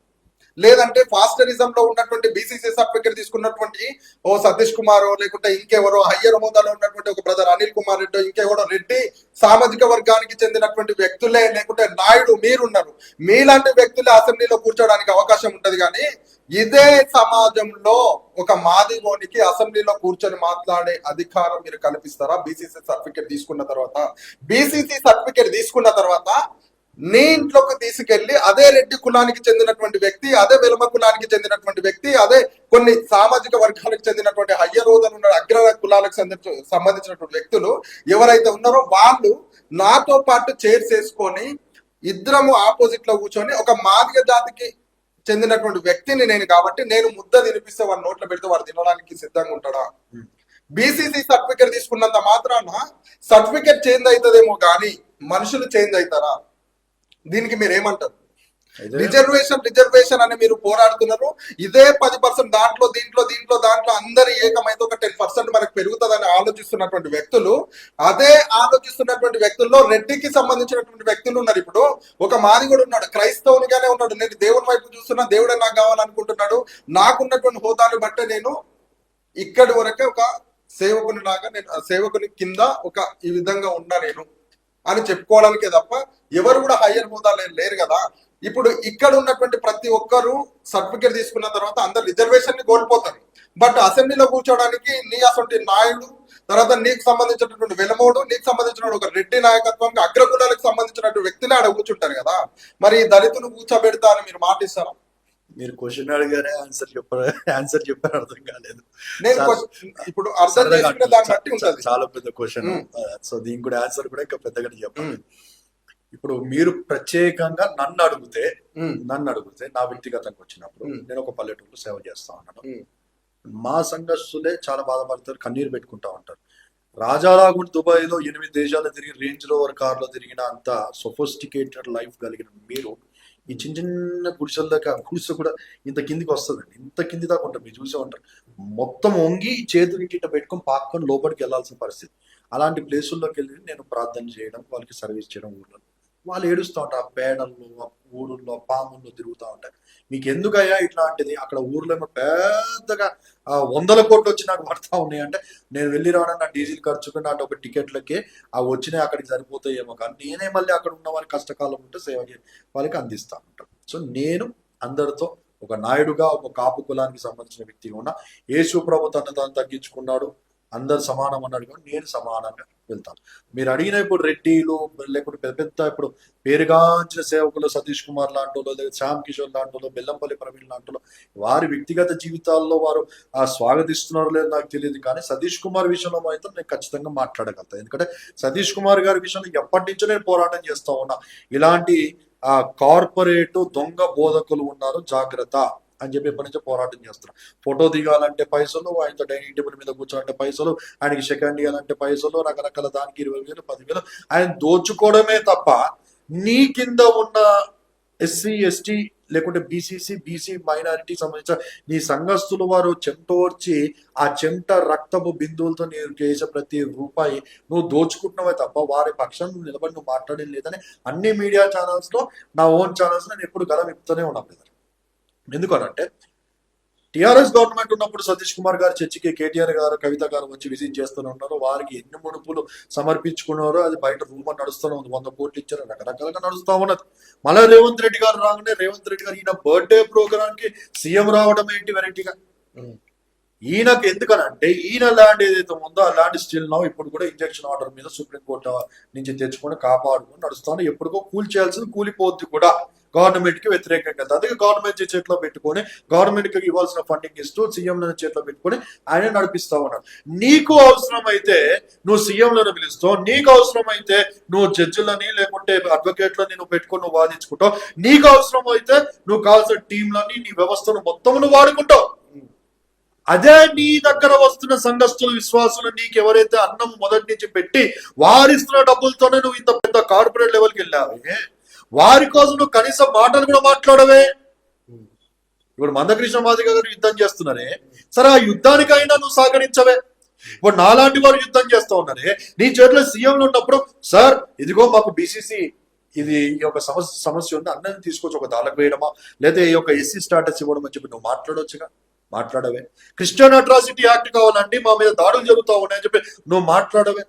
లేదంటే ఫాస్టరిజం లో ఉన్నటువంటి BCC సర్టిఫికేట్ తీసుకున్నటువంటి ఓ సతీష్ కుమారో లేకుంటే ఇంకెవరో హయ్యర్ హోదాలో ఉన్నటువంటి ఒక బ్రదర్ అనిల్ కుమార్ రెడ్డి, ఇంకెవరో రెడ్డి సామాజిక వర్గానికి చెందినటువంటి వ్యక్తులే లేకుంటే నాయుడు మీరున్నారు, మీలాంటి వ్యక్తులే అసెంబ్లీలో కూర్చోడానికి అవకాశం ఉంటది. కానీ ఇదే సమాజంలో ఒక మాదిగోనికి అసెంబ్లీలో కూర్చొని మాట్లాడే అధికారం మీరు కల్పిస్తారా? BCC సర్టిఫికేట్ తీసుకున్న తర్వాత, BCC సర్టిఫికేట్ తీసుకున్న తర్వాత నీ ఇంట్లోకి తీసుకెళ్లి అదే రెడ్డి కులానికి చెందినటువంటి వ్యక్తి, అదే వెలుమ కులానికి చెందినటువంటి వ్యక్తి, అదే కొన్ని సామాజిక వర్గాలకు చెందినటువంటి హయ్యర్ హోదాలు ఉన్న అగ్ర కులాలకు సంబంధించినటువంటి వ్యక్తులు ఎవరైతే ఉన్నారో వాళ్ళు నాతో పాటు చైర్స్ వేసుకొని ఇద్దరము ఆపోజిట్ లో కూర్చొని ఒక మాదిగ జాతికి చెందినటువంటి వ్యక్తిని నేను కాబట్టి నేను ముద్ద తినిపిస్తే వాడి నోట్లో పెడితే వాడు తినడానికి సిద్ధంగా ఉంటాడా? BCC సర్టిఫికేట్ తీసుకున్నంత మాత్రాన సర్టిఫికేట్ చేంజ్ అవుతుందేమో కానీ మనుషులు చేంజ్ అవుతారా? దీనికి మీరు ఏమంటారు? రిజర్వేషన్ అని మీరు పోరాడుతున్నారు. ఇదే 10% దాంట్లో అందరు ఏకమైతే ఒక 10% మనకు పెరుగుతుందని ఆలోచిస్తున్నటువంటి వ్యక్తులు, అదే ఆలోచిస్తున్నటువంటి వ్యక్తుల్లో రెడ్డికి సంబంధించినటువంటి వ్యక్తులు ఉన్నారు. ఇప్పుడు ఒక మాదిగోడు ఉన్నాడు, క్రైస్తవునిగానే ఉన్నాడు, నేను దేవుని వైపు చూస్తున్నా, దేవుడే నాకు కావాలనుకుంటున్నాడు, నాకున్నటువంటి హోదాను బట్టే నేను ఇక్కడి వరకే ఒక సేవకుని లాగా, నేను సేవకుని కింద ఒక ఈ విధంగా ఉన్నా నేను అని చెప్పుకోవడానికే తప్ప ఎవరు కూడా హయ్యర్ హోదాలో లేరు కదా. ఇప్పుడు ఇక్కడ ఉన్నటువంటి ప్రతి ఒక్కరు సర్టిఫికేట్ తీసుకున్న తర్వాత అందరు రిజర్వేషన్ ని కోల్పోతారు. బట్ అసెంబ్లీలో కూర్చోడానికి నీ అసొంటి నాయుడు, తర్వాత నీకు సంబంధించినటువంటి వెలమోడు, నీకు సంబంధించిన ఒక రెడ్డి నాయకత్వం, అగ్రకులాలకు సంబంధించినటువంటి వ్యక్తులే ఆడ కూర్చుంటారు కదా. మరి దళితులు కూర్చోబెడతా అని మీరు మాటిస్తారా? మీరు క్వశ్చన్ అడిగారే, ఆన్సర్ చెప్పారు అర్థం కాలేదు. నేను ఇప్పుడు అర్థం చేసుకునే దాన్ని బట్టి ఉంటుంది. చాలా పెద్ద క్వశ్చన్. సో దీనికి కూడా ఆన్సర్ కూడా ఇంకా పెద్దగా చెప్పాలి. ఇప్పుడు మీరు ప్రత్యేకంగా నన్ను అడిగితే నా వ్యక్తిగతంగా వచ్చినప్పుడు నేను ఒక పల్లెటూరులో సేవ చేస్తా ఉన్నాను. మా సంఘస్థులే చాలా బాధపడతారు, కన్నీరు పెట్టుకుంటా ఉంటారు. రాజాలాగుండి దుబాయ్లో 8 దేశాలు తిరిగి రేంజ్ రోవర్ కార్లో తిరిగిన అంత సొఫిస్టికేటెడ్ లైఫ్ కలిగిన మీరు ఈ చిన్న చిన్న గుడిసెల దాకా గుడిసె కూడా ఇంత కిందికి వస్తుందండి. ఇంత కింది దాకా ఉంటారు, మీరు చూసే ఉంటారు. మొత్తం వంగి చేతులు ఇట్ట పెట్టుకొని పాక్కొని లోపలికి వెళ్ళాల్సిన పరిస్థితి. అలాంటి ప్లేసుల్లోకి వెళ్ళి నేను ప్రార్థన చేయడం, వాళ్ళకి సర్వీస్ చేయడం ఊళ్ళో. వాళ్ళు ఏడుస్తూ ఉంటారు, ఆ పేడల్లో, ఆ ఊరుల్లో, పాముల్లో తిరుగుతూ ఉంటారు. మీకు ఎందుకయ్యా ఇట్లాంటిది? అక్కడ ఊర్లో ఏమో పెద్దగా 100 కోట్లు వచ్చి నాకు పడతా ఉన్నాయి అంటే, నేను వెళ్ళి రావడం నా డీజిల్ ఖర్చుకు నా ఒక టికెట్లకి ఆ వచ్చినాయి అక్కడికి సరిపోతాయేమో, కానీ నేనే మళ్ళీ అక్కడ ఉన్న వారికి కష్టకాలం ఉంటే సేవ వాళ్ళకి అందిస్తా ఉంటాను. సో నేను అందరితో ఒక నాయుడుగా, ఒక కాపు కులానికి సంబంధించిన వ్యక్తిగా ఉన్నా. యేసు ప్రభు తను తాను తగ్గించుకున్నాడు, అందరు సమానం అన్నాడు, కానీ నేను సమానంగా వెళ్తాను. మీరు అడిగిన ఇప్పుడు రెడ్డిలు లేకుంటే పెద్ద పెద్ద ఇప్పుడు పేరుగాంచిన సేవకులు సతీష్ కుమార్ లాంటి వాళ్ళు, లేదా శ్యామ్ కిషోర్ లాంటి వాళ్ళు, బెల్లంపల్లి ప్రవీణ్ లాంటి వాళ్ళు, వారి వ్యక్తిగత జీవితాల్లో వారు స్వాగతిస్తున్నారు లేదో నాకు తెలియదు, కానీ సతీష్ కుమార్ విషయంలో అయితే నేను ఖచ్చితంగా మాట్లాడగలుగుతాను. ఎందుకంటే సతీష్ కుమార్ గారి విషయంలో ఎప్పటి నుంచో నేను పోరాటం చేస్తా ఉన్నా. ఇలాంటి కార్పొరేట్ దొంగ బోధకులు ఉన్నారు, జాగ్రత్త అని చెప్పి ఎప్పటి నుంచో పోరాటం చేస్తున్నారు. ఫోటో దిగాలంటే పైసలు, ఆయనతో డైనింగ్ టేబుల్ మీద కూర్చోాలంటే పైసలు, ఆయనకి సెకండ్ ఇవ్వాలంటే పైసలు, రకరకాల దానికి 20,000 10,000 ఆయన దోచుకోవడమే తప్ప నీ కింద ఉన్న ఎస్సీ ఎస్టీ లేకుంటే బీసీ మైనారిటీ సంబంధించిన నీ సంఘస్థులు వారు చెమటోర్చి ఆ చెమట రక్తపు బిందువులతో నేను చేసే ప్రతి రూపాయి నువ్వు దోచుకుంటున్నావే తప్ప వారి పక్షం నువ్వు నిలబడి నువ్వు మాట్లాడేది లేదని అన్ని మీడియా ఛానల్స్ లో, నా ఓన్ ఛానల్స్ నేను ఎప్పుడు గలం ఇప్పుతూనే ఉన్నాను బ్రదర్. ఎందుకనంటే టిఆర్ఎస్ గవర్నమెంట్ ఉన్నప్పుడు సతీష్ కుమార్ గారు చర్చికి కేటీఆర్ గారు, కవిత గారు వచ్చి విజిట్ చేస్తూనే ఉన్నారు. వారికి ఎన్ని మునుపులు సమర్పించుకున్నారో అది బయట రూమర్ నడుస్తూనే ఉంది. 100 కోట్లు ఇచ్చారు, రకరకాలుగా నడుస్తూ ఉన్నది. మళ్ళీ రేవంత్ రెడ్డి గారు రాగానే రేవంత్ రెడ్డి గారు ఈయన బర్త్డే ప్రోగ్రామ్ కి సీఎం రావడం ఏంటి వెరైటీగా? ఈయనకు ఎందుకనంటే ఈయన ల్యాండ్ ఏదైతే ఉందో ఆ ల్యాండ్ స్టిల్ నౌ ఇప్పుడు కూడా ఇంజక్షన్ ఆర్డర్ మీద సుప్రీంకోర్టు నుంచి తెచ్చుకొని కాపాడుకొని నడుస్తాను. ఎప్పుడుకో కూల్ చేయాల్సింది కూలిపోద్ది కూడా గవర్నమెంట్ కి వ్యతిరేకంగా. అందుకే గవర్నమెంట్ చేతిలో పెట్టుకొని గవర్నమెంట్ కి ఇవ్వాల్సిన ఫండింగ్ ఇస్తూ సీఎం చేతిలో పెట్టుకొని ఆయన నడిపిస్తా ఉన్నాడు. నీకు అవసరం అయితే నువ్వు సీఎంలను పిలుస్తావు, నీకు అవసరం అయితే నువ్వు జడ్జిలని లేకుంటే అడ్వకేట్లని నువ్వు పెట్టుకొని నువ్వు వాదించుకుంటావు, నీకు అవసరం అయితే నువ్వు కావాల్సిన టీంలని నీ వ్యవస్థను మొత్తం నువ్వు వాడుకుంటావు. అదే నీ దగ్గర వస్తున్న సంఘస్థులు, విశ్వాసులు, నీకు ఎవరైతే అన్నం మొదటి నుంచి పెట్టి వారిస్తున్న డబ్బులతోనే నువ్వు ఇంత పెద్ద కార్పొరేట్ లెవెల్కి వెళ్ళావే, వారి కోసం నువ్వు కనీసం మాటలు కూడా మాట్లాడవే. ఇప్పుడు మందకృష్ణ మాదిగ గారు యుద్ధం చేస్తున్నారే, సరే ఆ యుద్ధానికైనా నువ్వు సహకరించవే. ఇప్పుడు నాలాంటి వారు యుద్ధం చేస్తూ ఉన్నారే, నీ చేతిలో సీఎంలు ఉన్నప్పుడు సార్ ఇదిగో మాకు బీసీసీ ఇది ఈ యొక్క సమస్య ఉంది, అన్నది తీసుకొచ్చి ఒక దాలకు వేయడమా, లేదా ఈ యొక్క ఎస్సీ స్టాటస్ ఇవ్వడం అని చెప్పి నువ్వు మాట్లాడవచ్చుగా, మాట్లాడవే. క్రిస్టియన్ అట్రాసిటీ యాక్ట్ కావాలంటే మా మీద దాడులు జరుగుతూ ఉన్నాయని చెప్పి నువ్వు మాట్లాడవే.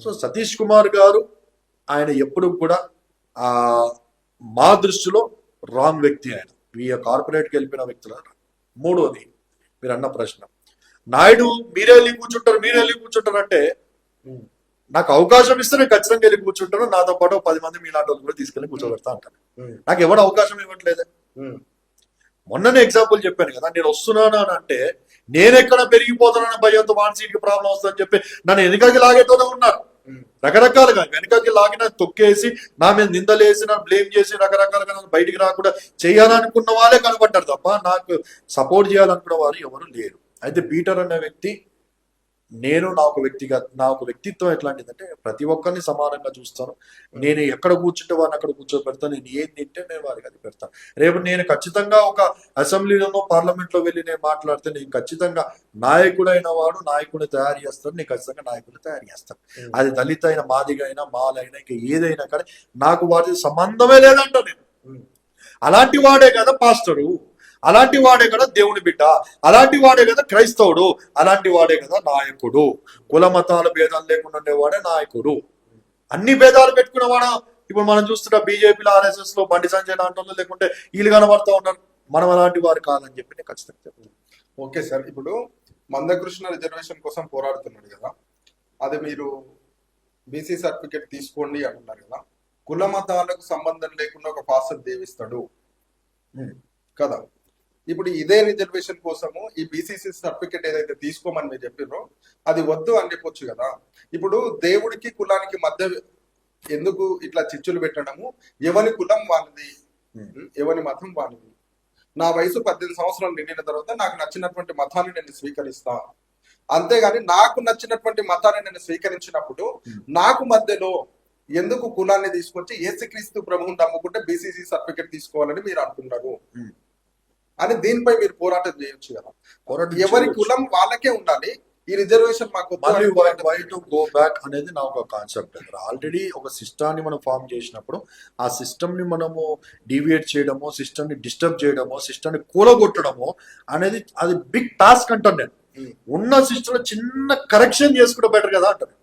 సో సతీష్ కుమార్ గారు ఆయన ఎప్పుడు కూడా మా దృష్టిలో రాంగ్ వ్యక్తి. ఆయన ఈ కార్పొరేట్కి వెళ్ళిపోయిన వ్యక్తుల. మూడోది మీరు అన్న ప్రశ్న, నాయుడు మీరే వెళ్ళి కూర్చుంటారు అంటే నాకు అవకాశం ఇస్తే నేను ఖచ్చితంగా వెళ్ళి కూర్చుంటాను. నాతో పాటు 10 మంది మీలాంటి వాళ్ళు కూడా తీసుకెళ్ళి కూర్చోబెడతా అంటాను. నాకు ఎవరు అవకాశం ఇవ్వట్లేదే. మొన్ననే ఎగ్జాంపుల్ చెప్పాను కదా, నేను వస్తున్నాను అని అంటే నేను ఎక్కడ పెరిగిపోతానని భయంతో వాన్సీట్కి ప్రాబ్లం వస్తుందని చెప్పి నన్ను వెనుకకి లాగేటోనే ఉన్నారు. రకరకాలుగా వెనుకకి లాగిన తొక్కేసి నా మీద నిందలేసి నన్ను బ్లేమ్ చేసి రకరకాలుగా నన్ను బయటికి రాకుండా చేయాలనుకున్న వాళ్ళే కనబడ్డారు తప్ప నాకు సపోర్ట్ చేయాలనుకున్న వారు ఎవరు లేరు. అయితే పీటర్ అనే వ్యక్తి, నేను నా ఒక వ్యక్తిత్వం ఎట్లాంటిదంటే ప్రతి ఒక్కరిని సమానంగా చూస్తాను. నేను ఎక్కడ కూర్చుంటే వారిని అక్కడ కూర్చోబెడతాను. నేను ఏం తింటే నేను వారికి అది పెడతాను. రేపు నేను ఖచ్చితంగా ఒక అసెంబ్లీలోనో పార్లమెంట్లో వెళ్ళి నేను మాట్లాడితే నేను ఖచ్చితంగా నాయకుడైన వాడు నాయకుడిని తయారు చేస్తాను, నేను ఖచ్చితంగా నాయకుడిని తయారు చేస్తాను. అది దళిత అయినా, మాదిగ అయినా, మాలైనా, ఇక ఏదైనా కానీ నాకు వాటి సంబంధమే లేదంట. నేను అలాంటి వాడే కదా పాస్టరు, అలాంటి వాడే కదా దేవుని బిడ్డ, అలాంటి వాడే కదా క్రైస్తవుడు, అలాంటి వాడే కదా నాయకుడు. కుల మతాల భేదాలు లేకుండా ఉండేవాడే నాయకుడు. అన్ని భేదాలు పెట్టుకునేవాడా ఇప్పుడు మనం చూస్తున్న బీజేపీలో, ఆర్ఎస్ఎస్ లో బండి సంజయ్ లాంటి వాళ్ళు లేకుంటే వీళ్ళు కనబడుతూ ఉన్నారు. మనం అలాంటి వారు కాదని చెప్పి నేను ఖచ్చితంగా చెప్తాను. ఓకే సార్, ఇప్పుడు మందకృష్ణ రిజర్వేషన్ కోసం పోరాడుతున్నాడు కదా, అది మీరు బీసీ సర్టిఫికేట్ తీసుకోండి అంటున్నారు కదా, కుల మతాలకు సంబంధం లేకుండా ఒక పాస్టర్ దేవిస్తాడు కదా. ఇప్పుడు ఇదే రిజర్వేషన్ కోసము ఈ బీసీసీ సర్టిఫికేట్ ఏదైతే తీసుకోమని మీరు చెప్పారో అది వద్దు అని చెప్పొచ్చు కదా. ఇప్పుడు దేవుడికి కులానికి మధ్య ఎందుకు ఇట్లా చిచ్చులు పెట్టడము? ఎవరి కులం వాళ్ళది, ఎవరి మతం వాళ్ళది. నా వయసు 18 సంవత్సరాలు నిండిన తర్వాత నాకు నచ్చినటువంటి మతాన్ని నేను స్వీకరిస్తా. అంతేగాని నాకు నచ్చినటువంటి మతాన్ని నేను స్వీకరించినప్పుడు నాకు మధ్యలో ఎందుకు కులాన్ని తీసుకొచ్చి యేసుక్రీస్తు ప్రభువుని నమ్ముకుంటే బీసీసీ సర్టిఫికేట్ తీసుకోవాలని మీరు అంటున్నారు అని దీనిపై మీరు పోరాటం చేయొచ్చు కదా. ఎవరి కులం వాళ్ళకే ఉండాలి, ఈ రిజర్వేషన్ మాకు వద్దు అని పోరాటం వై టు గో బ్యాక్ అనేది నా ఒక కాన్సెప్ట్. ఆల్రెడీ ఒక సిస్టాన్ని మనం ఫామ్ చేసినప్పుడు ఆ సిస్టమ్ ని మనము డీవియేట్ చేయడము, సిస్టమ్ ని డిస్టర్బ్ చేయడము, సిస్టమ్ ని కూలగొట్టడము అనేది అది బిగ్ టాస్క్ అంటాను నేను. ఉన్న సిస్టమ్ లో చిన్న కరెక్షన్ చేసుకుంటే బెటర్ కదా అంటారు.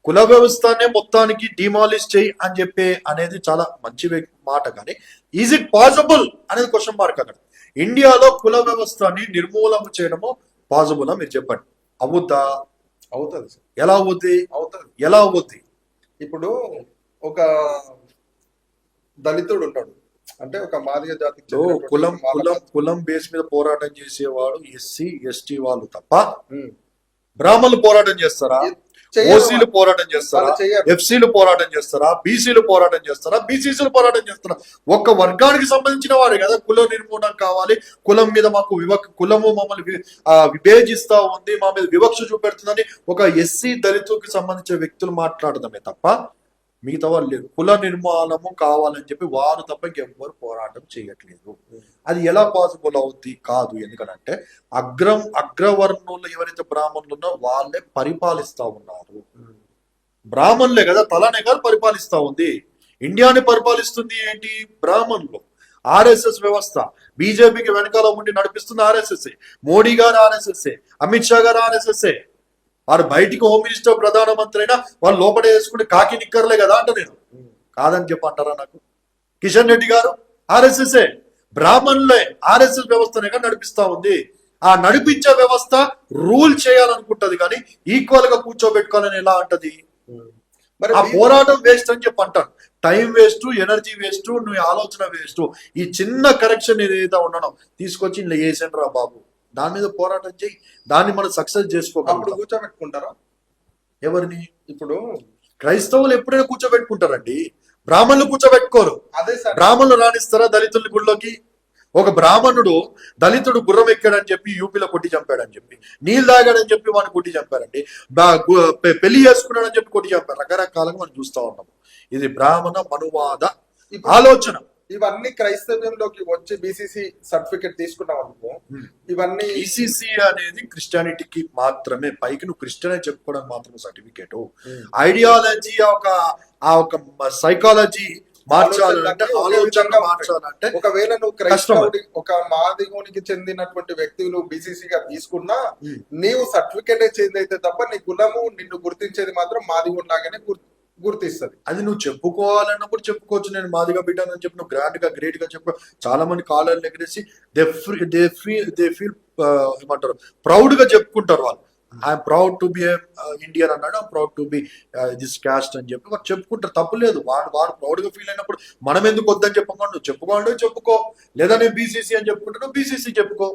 కుల వ్యవస్థనే మొత్తానికి డిమాలిష్ చేయి అని చెప్పే అనేది చాలా మంచి మాట, కానీ ఈజ్ ఇట్ పాసిబుల్ అనేది క్వశ్చన్ మార్క్ అక్కడ. ఇండియాలో కుల వ్యవస్థని నిర్మూలన చేయడము పాసిబుల్ మీరు చెప్పండి. అవుద్దా? అవుతుంది సార్. ఎలా అవుద్ది? అవుతుంది. ఎలా అవుద్ది? ఇప్పుడు ఒక దళితుడు ఉంటాడు, అంటే ఒక మాదిగ జాతికి చెందినటువంటి కులం వాళ్ళ- కులం కులం బేస్ మీద పోరాటం చేసేవాడు ఎస్సీ ఎస్టీ వాళ్ళు తప్ప ఉమ్. బ్రాహ్మణులు పోరాటం చేస్తారా? చెయ్యరు ఓసీలు వాళ్ళు. పోరాటం చేస్తారా? వాళ్ళు చెయ్యరు. ఎఫ్సీలు పోరాటం చేస్తారా? బీసీలు పోరాటం చేస్తారా? బీసీసీలు పోరాటం చేస్తారా? ఒక్క వర్గానికి సంబంధించిన వాడే కదా కుల నిర్మూలన కావాలి, కులం మీద మాకు కులము మమ్మల్ని విభేజిస్తా ఉంది, మా మీద వివక్ష చూపెడుతుందని ఒక ఎస్సీ దళితులకు సంబంధించిన వ్యక్తులు మాట్లాడడమే తప్ప మిగతా వాళ్ళు లేరు. కుల నిర్మూలనము కావాలని చెప్పి వారు తప్ప ఇంకెవ్వరు పోరాటం చేయట్లేదు. అది ఎలా పాసిబుల్ అవుద్ది? కాదు. ఎందుకంటే అగ్రవర్ణులు ఎవరైతే బ్రాహ్మణులు ఉన్నారో వాళ్ళే పరిపాలిస్తా ఉన్నారు. బ్రాహ్మణులే కదా, తలనే కదా పరిపాలిస్తా ఉంది. ఇండియాని పరిపాలిస్తుంది ఏంటి? బ్రాహ్మణులు. ఆర్ఎస్ఎస్ వ్యవస్థ, బీజేపీకి వెనకాల ఉండి నడిపిస్తుంది ఆర్ఎస్ఎస్. మోడీ గారు ఆర్ఎస్ఎస్, అమిత్ షా గారు ఆర్ఎస్ఎస్. వారు బయటికి హోమ్ మినిస్టర్ ప్రధానమంత్రి అయినా వాళ్ళు లోపల వేసుకుంటే కాకి నిక్కర్లే కదా అంట. నేను కాదని చెప్పి అంటారా నాకు? కిషన్ రెడ్డి గారు ఆర్ఎస్ఎస్, బ్రాహ్మణులే ఆర్ఎస్ఎస్ వ్యవస్థనే నడిపిస్తా ఉంది. ఆ నడిపించే వ్యవస్థ రూల్ చేయాలనుకుంటది కానీ ఈక్వల్ గా కూర్చోబెట్టుకోవాలని ఎలా అంటది? మరి ఆ పోరాటం వేస్ట్ అని చెప్పి అంటాను. టైం వేస్ట్, ఎనర్జీ వేస్ట్, నువ్వు ఆలోచన వేస్ట్. ఈ చిన్న కరెక్షన్ ఏదైతే ఉన్నానో తీసుకొచ్చి ఇలా వేసాను రా బాబు, దాని మీద పోరాటం చేయి, దాన్ని మనం సక్సెస్ అప్పుడు చేసుకోగలం. కూర్చోబెట్టుకుంటారా? ఎవరిని? ఇప్పుడు క్రైస్తవులు ఎప్పుడైనా కూర్చోబెట్టుకుంటారండి, బ్రాహ్మణులు కూర్చోబెట్టుకోరు. అదే సార్, బ్రాహ్మణులు రాణిస్తారా దళితుల్ని గుళ్ళోకి? ఒక బ్రాహ్మణుడు దళితుడు గుర్రం ఎక్కాడని చెప్పి యూపీలో కొట్టి చంపాడని చెప్పి, నీళ్ళు తాగాడని చెప్పి వాడిని కొట్టి చంపారండి, పెళ్లి చేసుకున్నాడని చెప్పి కొట్టి చంపారు. రకరకాలుగా మనం చూస్తా ఉన్నాము. ఇది బ్రాహ్మణ మనువాద ఆలోచన. ఇవన్నీ క్రైస్తవ్యంలోకి వచ్చి బీసీసీ సర్టిఫికెట్ తీసుకున్నాం అనుకో, ఇవన్నీ ఈసీసీ అనేది క్రిస్టియానిటీకి మాత్రమే, పైకి నువ్వు క్రిస్టియన్ అని చెప్పుకోవడానికి మాత్రమే సర్టిఫికేట్. ఐడియాలజీ ఆ ఒక సైకాలజీ మార్చాలంటే, ఆలోచన మార్చాలంటే ఒకవేళ నువ్వు క్రైస్తవుడి ఒక మాదిగోనికి చెందినటువంటి వ్యక్తి నువ్వు బీసీసీగా తీసుకున్నా నీవు సర్టిఫికేట్ చేంజ్ అయితే తప్ప నీ కులము నిన్ను గుర్తించేది మాత్రం మాదిగోని లాగానే గుర్తిస్తుంది. అది నువ్వు చెప్పుకోవాలన్నప్పుడు చెప్పుకోవచ్చు. నేను మాదిగా బిడ్డానని చెప్పి నువ్వు గ్రాండ్ గా గ్రేట్ గా చెప్పు. చాలా మంది కాలర్లు ఎగరేసి దే ఫీల్ ఏమంటారు, ప్రౌడ్ గా చెప్పుకుంటారు. వాళ్ళు I'm proud to be Indian అన్నాడు, I'm proud to be this caste అని చెప్పి వాళ్ళు చెప్పుకుంటారు. తప్పు లేదు. వాడు ప్రౌడ్ గా ఫీల్ అయినప్పుడు మనం ఎందుకు వద్దని చెప్పకుండా నువ్వు చెప్పుకోండి చెప్పుకో, లేదా నేను బీసీసీ అని చెప్పుకుంటా, నువ్వు బీసీసీ చెప్పుకో.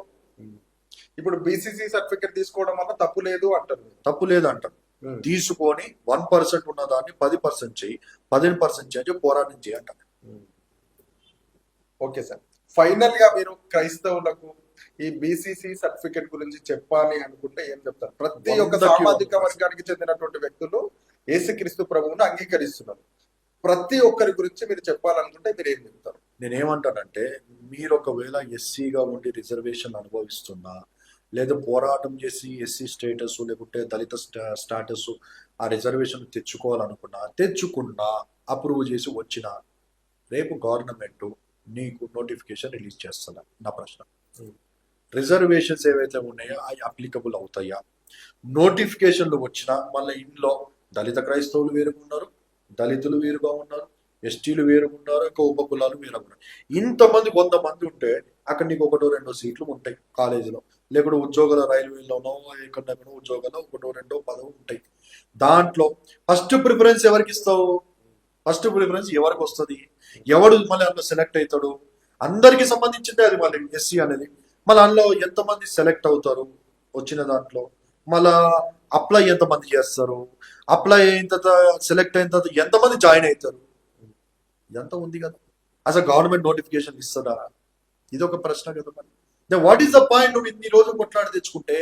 ఇప్పుడు బీసీసీ సర్టిఫికేట్ తీసుకోవడం వల్ల తప్పు లేదు అంటారు. తప్పు లేదు అంటారు. తీసుకొని 1% ఉన్న దాన్ని 10% చేయి, 15% చేయి, పోరాటం చేయంట. ఓకే సార్, ఫైనల్ గా మీరు క్రైస్తవులకు ఈ బీసీసీ సర్టిఫికేట్ గురించి చెప్పాలి అనుకుంటే ఏం చెప్తారు? ప్రతి ఒక్క సామాజిక వర్గానికి చెందినటువంటి వ్యక్తులు యేసుక్రీస్తు ప్రభువును అంగీకరిస్తున్నారు. ప్రతి ఒక్కరి గురించి మీరు చెప్పాలనుకుంటే మీరు ఏం చెప్తారు? నేనేమంటానంటే, మీరు ఒకవేళ ఎస్సీగా ఉండి రిజర్వేషన్ అనుభవిస్తున్నా, లేదా పోరాటం చేసి ఎస్సీ స్టేటస్ లేకుంటే దళిత స్టాటస్ ఆ రిజర్వేషన్ తెచ్చుకున్నా అప్రూవ్ చేసి వచ్చిన రేపు గవర్నమెంట్ నీకు నోటిఫికేషన్ రిలీజ్ చేస్తుందా? నా ప్రశ్న. రిజర్వేషన్స్ ఏవైతే ఉన్నాయో అవి అప్లికబుల్ అవుతాయా? నోటిఫికేషన్లు వచ్చినా మళ్ళీ ఇంట్లో దళిత క్రైస్తవులు వేరుగా ఉన్నారు, దళితులు వేరుగా ఉన్నారు, ఎస్టీలు వేరుగా ఉన్నారు, ఇంకా ఉపకులాలు వేరుగా ఉన్నారు. ఇంతమంది 100 మంది ఉంటే అక్కడ నీకు 1-2 సీట్లు ఉంటాయి కాలేజీలో, లేకుంటే ఉద్యోగాల రైల్వేలోనో ఎక్కడెక్కడో ఉద్యోగాలు 1-2 పదవులు ఉంటాయి. దాంట్లో ఫస్ట్ ప్రిఫరెన్స్ ఎవరికి ఇస్తావు? ఫస్ట్ ప్రిఫరెన్స్ ఎవరికి వస్తుంది? ఎవడు మళ్ళీ అందులో సెలెక్ట్ అవుతాడు? అందరికి సంబంధించిందే అది. మళ్ళీ ఎస్సీ అనేది మళ్ళీ అందులో ఎంతమంది సెలెక్ట్ అవుతారు వచ్చిన దాంట్లో, మళ్ళా అప్లై ఎంతమంది చేస్తారు, అప్లై అయిన తర్వాత సెలెక్ట్ అయిన తర్వాత ఎంతమంది జాయిన్ అవుతారు, ఇదంతా ఉంది కదా. అసలు గవర్నమెంట్ నోటిఫికేషన్ ఇస్తుందా? ఇది ఒక ప్రశ్న కదా. మరి వాట్ ఈస్ ద పాయింట్? నువ్వు ఇన్ని రోజులు కొట్లాడి తెచ్చుకుంటే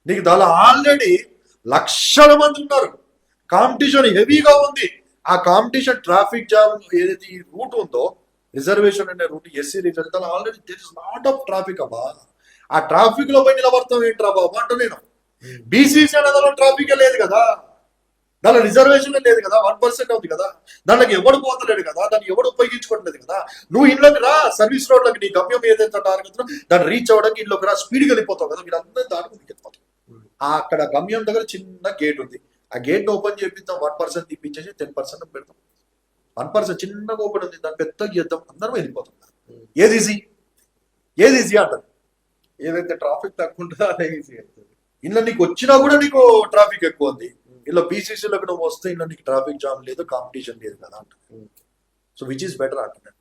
నీకు దానిలో ఆల్రెడీ లక్షల మంది ఉన్నారు, కాంపిటీషన్ హెవీగా ఉంది. ఆ కాంపిటీషన్ ట్రాఫిక్ జామ్ ఏదైతే ఈ రూట్ ఉందో, రిజర్వేషన్ అనే route, SC reservation already there is lot of traffic అబ్బా. ఆ ట్రాఫిక్ లో పోయి నిలబడతాం ఏంట్రా బాబు అంటూ నేను. బీసీసీ అనేది ట్రాఫిక్ లేదు కదా, దానిలో రిజర్వేషన్ లేదు కదా, 1% ఉంది కదా, దానికి ఎవడు పోతలేడు కదా, దాన్ని ఎవడు ఉపయోగించుకోవట్లేదు కదా. నువ్వు ఇళ్ళకి రా, సర్వీస్ రోడ్లకి నీ గమ్యం ఏదైతే టార్గెట్ దాన్ని రీచ్ అవ్వడానికి ఇళ్ళకి రా, స్పీడ్కి వెళ్ళిపోతావు కదా, మీరు అందరూ దాని ముందుకు వెళ్ళిపోతాం. అక్కడ గమ్యం దగ్గర చిన్న గేట్ ఉంది, ఆ గేట్ ఓపెన్ చేపిద్దాం, 1% తీపించేసి 10% పెడతాం. 1% చిన్నగా ఓపెన్ ఉంది, దాన్ని పెద్దగా చేద్దాం, అందరం వెళ్ళిపోతాం. ఏది ఈజీ అంటారు. ఏదైతే ట్రాఫిక్ తక్కువ ఉంటుందో అదే ఈజీ అవుతుంది. ఇలా నీకు వచ్చినా కూడా నీకు ట్రాఫిక్ ఎక్కువ ఉంది. ఇలా బీసీసీలోకి నువ్వు వస్తే ఇలా నీకు ట్రాఫిక్ జామ్ లేదు, కాంపిటీషన్ లేదు కదా అంటారు. సో విచ్ ఈస్ బెటర్ అంటున్నాను.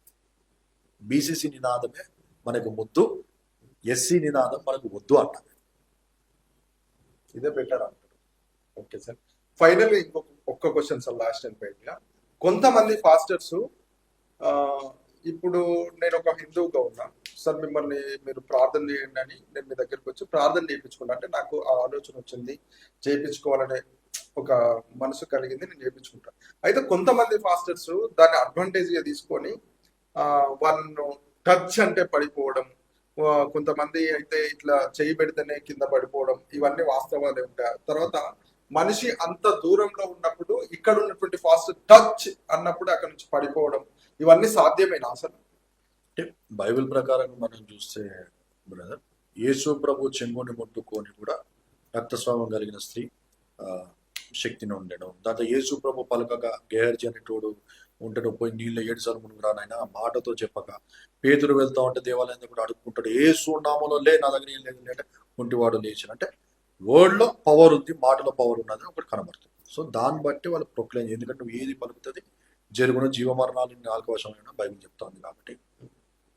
బీసీసీ నినాదమే మనకు ముద్దు, ఎస్సీ నినాదం మనకు వద్దు అంటారు. ఇదే బెటర్ అంటారు. ఓకే సార్, ఫైనల్ ఒక్క క్వశ్చన్ సార్, లాస్ట్ అండ్ ఫైనల్గా. కొంతమంది ఫాస్టర్స్ ఇప్పుడు నేను ఒక హిందువుగా ఉన్నా సార్, మిమ్మల్ని మీరు ప్రార్థన చేయండి అని నేను మీ దగ్గరికి వచ్చి ప్రార్థన చేయించుకున్నా, అంటే నాకు ఆ ఆలోచన వచ్చింది, చేయించుకోవాలనే ఒక మనసు కలిగింది, నేను చేయించుకుంటాను. అయితే కొంతమంది ఫాస్టర్స్ దాన్ని అడ్వాంటేజ్గా తీసుకొని వాళ్ళను టచ్ అంటే పడిపోవడం, కొంతమంది అయితే ఇట్లా చేయి పెడితేనే కింద పడిపోవడం, ఇవన్నీ వాస్తవాలే ఉంటాయి. తర్వాత మనిషి అంత దూరంలో ఉన్నప్పుడు ఇక్కడ ఉన్నటువంటి ఫాస్టర్ టచ్ అన్నప్పుడు అక్కడ నుంచి పడిపోవడం, ఇవన్నీ సాధ్యమేనా అసలు? అంటే బైబిల్ ప్రకారం మనం చూస్తే బ్రదర్, యేసు ప్రభు చెంగుని ముట్టుకొని కూడా రక్తస్రావం కలిగిన స్త్రీ శక్తిని ఉండడం. దాంట్లో యేసు ప్రభు పలకగా గెహర్జీ అనేటోడు ఉంటాడు, పోయి నీళ్ళు 7 సార్లు మునుగురానైనా మాటతో చెప్పక, పేతురు వెళ్తా ఉంటే దేవాలయం కూడా అడుక్కుంటాడు, యేసు నామములో లే, నా దగ్గర ఏం లేదు అంటే ఒంటివాడు లేచిన. అంటే వర్డ్ లో పవర్ ఉంది, మాటలో పవర్ ఉన్నది ఒకటి కనబడుతుంది. సో దాన్ని బట్టి వాళ్ళు ప్రొక్లైన్, ఎందుకంటే నువ్వు ఏది పలుకుతుంది జరుగున జీవమరణాలు 4వ వశమైనా బైబిల్ చెప్తా ఉంది కాబట్టి.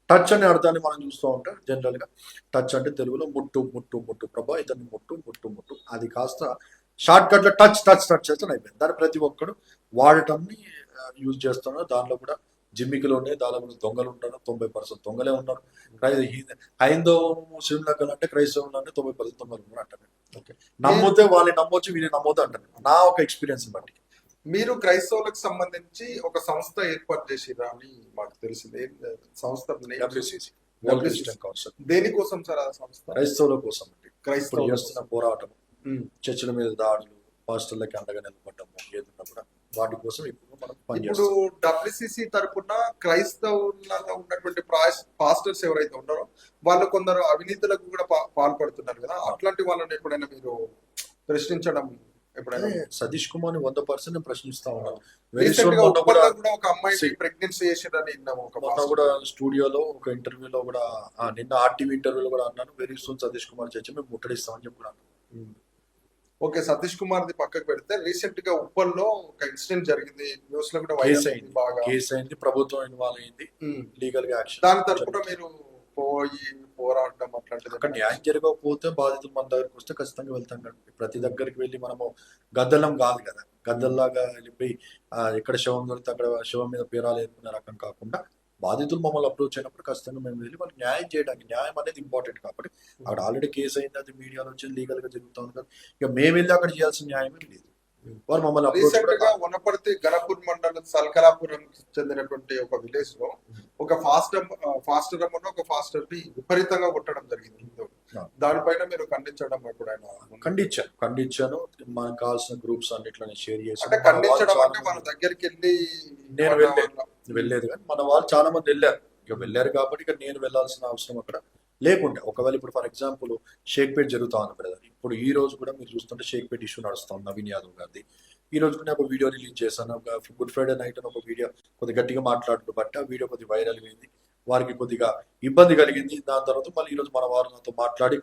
టచ్ అనే అర్థాన్ని మనం చూస్తూ ఉంటాం జనరల్ గా. టచ్ అంటే తెలుగులో ముట్టు ముట్టు ముట్టు, ప్రభా ఇతన్ని ముట్టు ముట్టు ముట్టు, అది కాస్త షార్ట్ కట్ లో టచ్ టచ్ టచ్ చేస్తే అయిపోయింది. దాన్ని ప్రతి ఒక్కడు వాడటంని యూజ్ చేస్తున్నారు. దానిలో కూడా జిమ్మికలు ఉన్నాయి, దానిలో కూడా దొంగలు ఉంటారు, 90% దొంగలే ఉన్నారు. హైందవ ముస్లింలకు అంటే క్రైస్తవులు అంటే 90% దొంగలు ఉన్నారు అంటారు. ఓకే, నమ్మితే వాళ్ళని నమ్మొచ్చు, వీళ్ళని నమ్మొద్దు అంటారు, నా ఒక ఎక్స్పీరియన్స్ బట్టి. మీరు క్రైస్తవులకు సంబంధించి ఒక సంస్థ ఏర్పాటు చేసిరా అని మాకు తెలిసింది. సంస్థ WCC, దేనికోసం సార్ ఆ సంస్థ? క్రైస్తవుల కోసం అండి. క్రైస్తవులు చేస్తున్న పోరాటం, చర్చిల మీద దాడులు, పాస్టర్లకి అండగా నిలబడ్డము, ఏదున్నా కూడా వాటి కోసం ఇప్పుడు మనం ఇప్పుడు పనిచేస్తాం. WCC తరపున క్రైస్తవులలో ఉన్నటువంటి పాస్టర్స్ ఎవరైతే ఉన్నారో వాళ్ళు కొందరు అవినీతులకు కూడా పాల్పడుతున్నారు కదా, అట్లాంటి వాళ్ళని ఎప్పుడైనా మీరు ప్రశ్నించడం ఎప్పుడైనా? సతీష్ కుమార్ 100% ప్రశ్నిస్తా ఉన్నాను. రీసెంట్ గా ఉప్పల్లో కూడా ఒక అమ్మాయి ప్రెగ్నెన్సీ చేసిందని విన్నాము. మొన్న కూడా స్టూడియోలో ఒక ఇంటర్వ్యూలో కూడా, నిన్న RTV ఇంటర్వ్యూలో కూడా అన్నాను, వెరీ సూన్ సతీష్ కుమార్ చర్చ మేము ముట్టడిస్తామని చెప్పుకున్నాను. ఓకే, సతీష్ కుమార్ ది పక్కకు పెడితే రీసెంట్ గా ఉప్పల్లో ఒక ఇన్సిడెంట్ జరిగింది, న్యూస్ లో కూడా కేసు అయింది, బాగా కేసు అయింది, ప్రభుత్వం ఇన్వాల్వ్ అయింది, లీగల్ గా యాక్షన్. దాని తరపున మీరు పోయి పోరాడడం అట్లాంటిది? అక్కడ న్యాయం జరగకపోతే బాధితులు మన దగ్గరికి వస్తే ఖచ్చితంగా వెళ్తాం కదా. ప్రతి దగ్గరికి వెళ్ళి మనము గద్దలం కాదు కదా, గద్దల్లాగా వెళ్ళిపోయి ఎక్కడ శవం దొరికితే అక్కడ శవం మీద పేరాలు ఏర్పడిన రకం కాకుండా, బాధితులు మమ్మల్ని అప్రోచ్ అయినప్పుడు ఖచ్చితంగా మేము వెళ్ళి వాళ్ళకి న్యాయం చేయడానికి, న్యాయం అనేది ఇంపార్టెంట్ కాబట్టి. అక్కడ ఆల్రెడీ కేసు అయింది, అది మీడియాలో వచ్చి లీగల్ గా జరుగుతుంది కదా, ఇక మేము వెళ్ళి అక్కడ చేయాల్సిన న్యాయం లేదు. వారు మమ్మల్ని రీసెంట్ గా వనపర్తి గణపూర్ మండలం సల్కలాపురం చెందినటువంటి ఒక విలేజ్ లో ఒక ఫాస్టర్ ఒక ఫాస్టర్ ని విపరీతంగా కొట్టడం జరిగింది. దానిపైన మీరు ఖండించడం ఎప్పుడైనా? ఖండించాను. మనకు కావాల్సిన గ్రూప్స్ అన్నిట్లని షేర్ చేసి. అంటే ఖండించడం అంటే మన దగ్గరికి వెళ్ళి నేను వెళ్ళలేదు, కానీ మన వాళ్ళు చాలా మంది వెళ్ళారు కాబట్టి ఇక నేను వెళ్ళాల్సిన అవసరం అక్కడ లేకుండే. ఒకవేళ ఇప్పుడు ఫర్ ఎగ్జాంపుల్ షేక్పేట్ జరుగుతా ఉంది బ్రదర్, ఇప్పుడు ఈ రోజు కూడా మీరు చూస్తుంటే షేక్పేట్ ఇష్యూ నడుస్తాం నవీన్ యాదవ్ గారిది. ఈ రోజు కూడా ఒక వీడియో రిలీజ్ చేశాను, గుడ్ ఫ్రైడే నైట్ అని ఒక వీడియో కొద్దిగా గట్టిగా మాట్లాడుతూ బట్టి ఆ వీడియో కొద్దిగా వైరల్ అయింది, వారికి కొద్దిగా ఇబ్బంది కలిగింది. దాని తర్వాత మళ్ళీ ఈరోజు మన వారు నాతో మాట్లాడి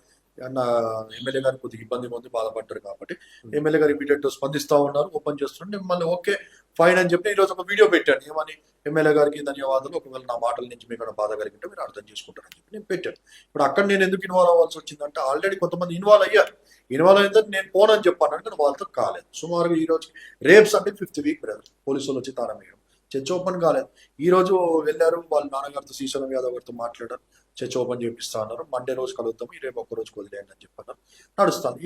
ఎమ్మెల్యే గారికి కొద్దిగా ఇబ్బంది ఉంది, బాధపడ్డారు కాబట్టి ఎమ్మెల్యే గారు ఇమీడియట్ స్పందిస్తా ఉన్నారు, ఓపెన్ చేస్తున్నారు. నేను మళ్ళీ ఓకే ఫైన్ అని చెప్పి ఈరోజు ఒక వీడియో పెట్టాను, ఏమని ఎమ్మెల్యే గారికి ధన్యవాదాలు, ఒకవేళ నా మాటల నుంచి మీకు బాధ కలిగింటే మీరు అర్థం చేసుకుంటారని చెప్పి నేను పెట్టాను. ఇప్పుడు అక్కడ నేను ఎందుకు ఇన్వాల్వ్ అవ్వాల్సి వచ్చిందంటే, ఆల్రెడీ కొంతమంది ఇన్వాల్వ్ అయ్యారు. ఇన్వాల్వ్ అయిన నేను పోనని చెప్పాను అంటే వాళ్ళతో కాలేదు. సుమారుగా ఈ రోజు రేప్స్ అంటే 5th వీక్ బ్రదర్, పోలీసులు వచ్చి తాళం వేయడం, చర్చ ఓపెన్ కాలేదు. ఈ రోజు వెళ్ళారు వాళ్ళ నాన్నగారితో, శ్రీశైలం యాదవ్ గారితో మాట్లాడారు, చర్చ్ ఓపెన్ చేపిస్తా అన్నారు. మండే రోజు కలుద్దాము, రేపు ఒక్క రోజు వదిలేయండి అని చెప్పన్నారు. నడుస్తాను.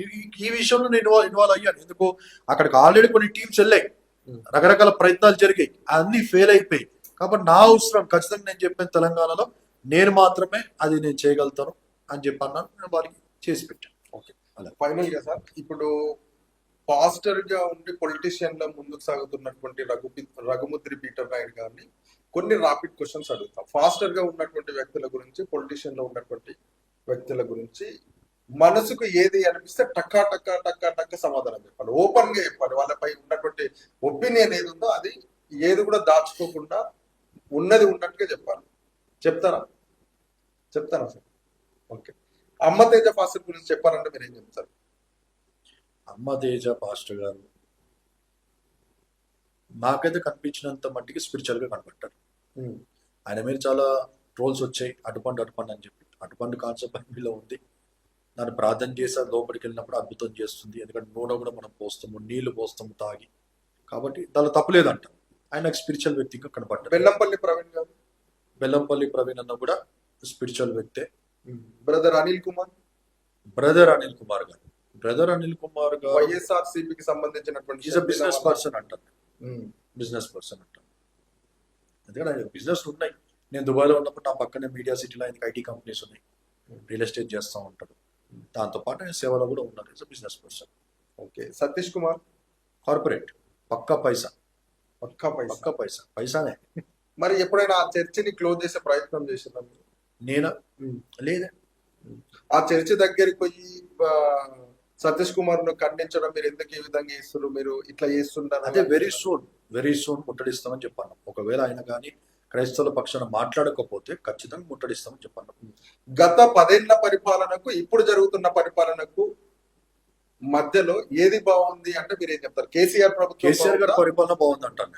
ఈ విషయంలో నేను ఇన్వాల్వ్ అయ్యాను. ఎందుకు, అక్కడికి ఆల్రెడీ కొన్ని టీమ్స్ వెళ్ళాయి, రకరకాల ప్రయత్నాలు జరిగాయి, అన్ని ఫెయిల్ అయిపోయాయి. కాబట్టి నా అవసరం ఖచ్చితంగా నేను చెప్పాను, తెలంగాణలో నేను మాత్రమే అది నేను చేయగలుగుతాను అని చెప్పి అన్నాను. నేను వారికి చేసి పెట్టాను. ఓకే, ఫైనల్ గా సార్, ఇప్పుడు పాస్టర్ గా ఉండి పొలిటీషియన్ లో ముందుకు సాగుతున్నటువంటి రఘుముద్రి పీటర్ నాయుడు గారిని కొన్ని రాపిడ్ క్వశ్చన్స్ అడుగుతాం. ఫాస్టర్ గా ఉన్నటువంటి వ్యక్తుల గురించి, పొలిటీషియన్ లో ఉన్నటువంటి వ్యక్తుల గురించి మనసుకు ఏది అనిపిస్తే టక్కా టక్కా టక్కా టక్కా సమాధానం చెప్పాలి, ఓపెన్ గా చెప్పాలి. వాళ్ళపై ఉన్నటువంటి ఒపీనియన్ ఏది ఉందో అది ఏది కూడా దాచుకోకుండా ఉన్నది ఉన్నట్టుగా చెప్పాలి. చెప్తారా సార్? ఓకే, అమ్మ తేజ పాస్టర్ గురించి చెప్పాలంటే మీరు ఏం చెప్తారు? అమ్మ తేజ పాస్టర్ గారు నాకైతే కనిపించినంత మట్టికి స్పిరిచువల్ గా కనబడ్డారు. ఆయన మీద చాలా ట్రోల్స్ వచ్చాయి, అటుపండు అని చెప్పి. అటుపండు కాన్సెప్ట్ బైబిల్లో ఉంది. దాన్ని ప్రార్థన చేసి లోపలికి వెళ్ళినప్పుడు అద్భుతం చేస్తుంది. ఎందుకంటే నూనె కూడా మనం పోస్తాము, నీళ్లు పోస్తాము తాగి. కాబట్టి దానిలో తప్పలేదంట. ఆయన స్పిరిచువల్ వ్యక్తిగా కనబడ్డారు. బెల్లంపల్లి ప్రవీణ్ గారు, బెల్లంపల్లి ప్రవీణ్ అన్న కూడా స్పిరిచువల్ వ్యక్తే. బ్రదర్ అనిల్ కుమార్ గారు వైఎస్ఆర్సీపీకి సంబంధించినటువంటి బిజినెస్ పర్సన్ అంటారు. ఎందుకంటే ఆయన బిజినెస్ ఉన్నాయి. నేను దుబాయ్లో ఉన్నప్పుడు నా పక్కనే మీడియా సిటీలో ఆయనకి ఐటీ కంపెనీస్ ఉన్నాయి, రియల్ ఎస్టేట్ చేస్తూ ఉంటాడు. దాంతో పాటు ఆయన సేవలో కూడా ఉన్నారు. Is business person. Okay, Satish Kumar corporate, పక్కా పైసానే. మరి ఎప్పుడైనా ఆ చర్చిని క్లోజ్ చేసే ప్రయత్నం చేసిందా మీరు? నేనా? లేదా. ఆ చర్చి దగ్గరికి పోయి సతీష్ కుమార్ ను ఖండించడం, మీరు ఎందుకు ఈ విధంగా చేస్తున్నారు, మీరు ఇట్లా చేస్తున్నారు, అదే వెరీ సూన్ ముట్టడిస్తామని చెప్పాను. ఒకవేళ ఆయన కానీ క్రైస్తవుల పక్షాన మాట్లాడకపోతే ఖచ్చితంగా ముట్టడిస్తామని చెప్పాను. గత 10 ఏళ్ల పరిపాలనకు ఇప్పుడు జరుగుతున్న పరిపాలనకు మధ్యలో ఏది బాగుంది అంటే మీరు ఏం చెప్తారు? కేసీఆర్ గారి పరిపాలన బాగుంది అంటాను.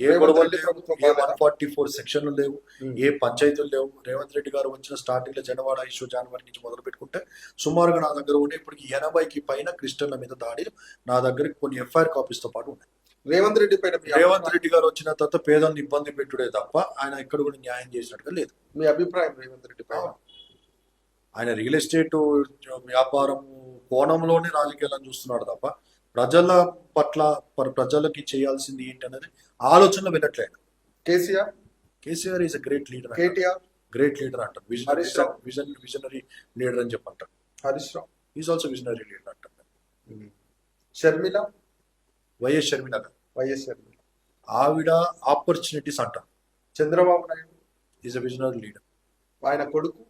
ఏ గొడవలు లేవు, ఏ 144 సెక్షన్లు లేవు, ఏ పంచాయతీలు లేవు. రేవంత్ రెడ్డి గారు వచ్చిన స్టార్టింగ్ లో జనవాడ ఇష్యూ జనవరి నుంచి మొదలు పెట్టుకుంటే సుమారుగా నా దగ్గర ఉండే ఇప్పటికి 80కి పైన క్రిస్టియన్ల మీద దాడి నా దగ్గరికి కొన్ని ఎఫ్ఐఆర్ కాపీస్ తో పాటు ఉన్నాయి. రేవంత్ రెడ్డి గారు వచ్చిన తర్వాత పేదలను ఇబ్బంది పెట్టుడే తప్ప ఆయన ఎక్కడ కూడా న్యాయం చేసినట్టుగా లేదు. మీ అభిప్రాయం రేవంత్ రెడ్డి పైన? ఆయన రియల్ ఎస్టేట్ వ్యాపారం కోణంలోనే రాజకీయాలను చూస్తున్నాడు తప్ప ప్రజల పట్ల ప్రజలకి చేయాల్సింది ఏంటి అనేది ఆలోచనలో వెళ్ళట్లేదు. KCR is a great leader. Great leader అంటారు. విజనరీ లీడర్ అని చెప్పంటారు. Harish Rao is also visionary leader అంటారు. షర్మిల, వైఎస్ షర్మిల ఆవిడ ఆపర్చునిటీస్ అంటారు. Chandrababu Naidu is a visionary leader. ఆయన కొడుకు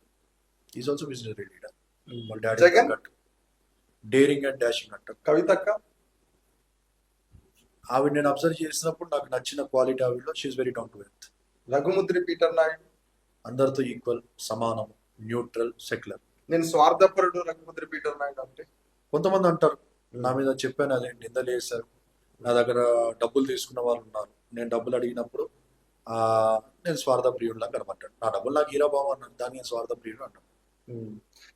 is also visionary leader. Jagan daring and dashing అంటారు. కవితక్క, ఆవిడ నేను అబ్జర్వ్ చేసినప్పుడు నాకు నచ్చిన క్వాలిటీ ఆవిడలో she is very down to earth. రఘుముద్రి పీటర్ నాయుడు అందరితో ఈక్వల్, సమానం, న్యూట్రల్, సెక్యులర్. నేను స్వార్థపరుడు రఘుముద్రి పీటర్ నాయుడు అంటే కొంతమంది అంటారు. నా మీద చెప్పాను, అదే నిందలు వేశారు. నా దగ్గర డబ్బులు తీసుకున్న వాళ్ళు ఉన్నారు. నేను డబ్బులు అడిగినప్పుడు నేను స్వార్థ ప్రియుడిలా కనబడ్డాడు. నా డబ్బులు నాకు హీరోబాబు అన్నాను, దాన్ని స్వార్థ ప్రియుడు అంటాను.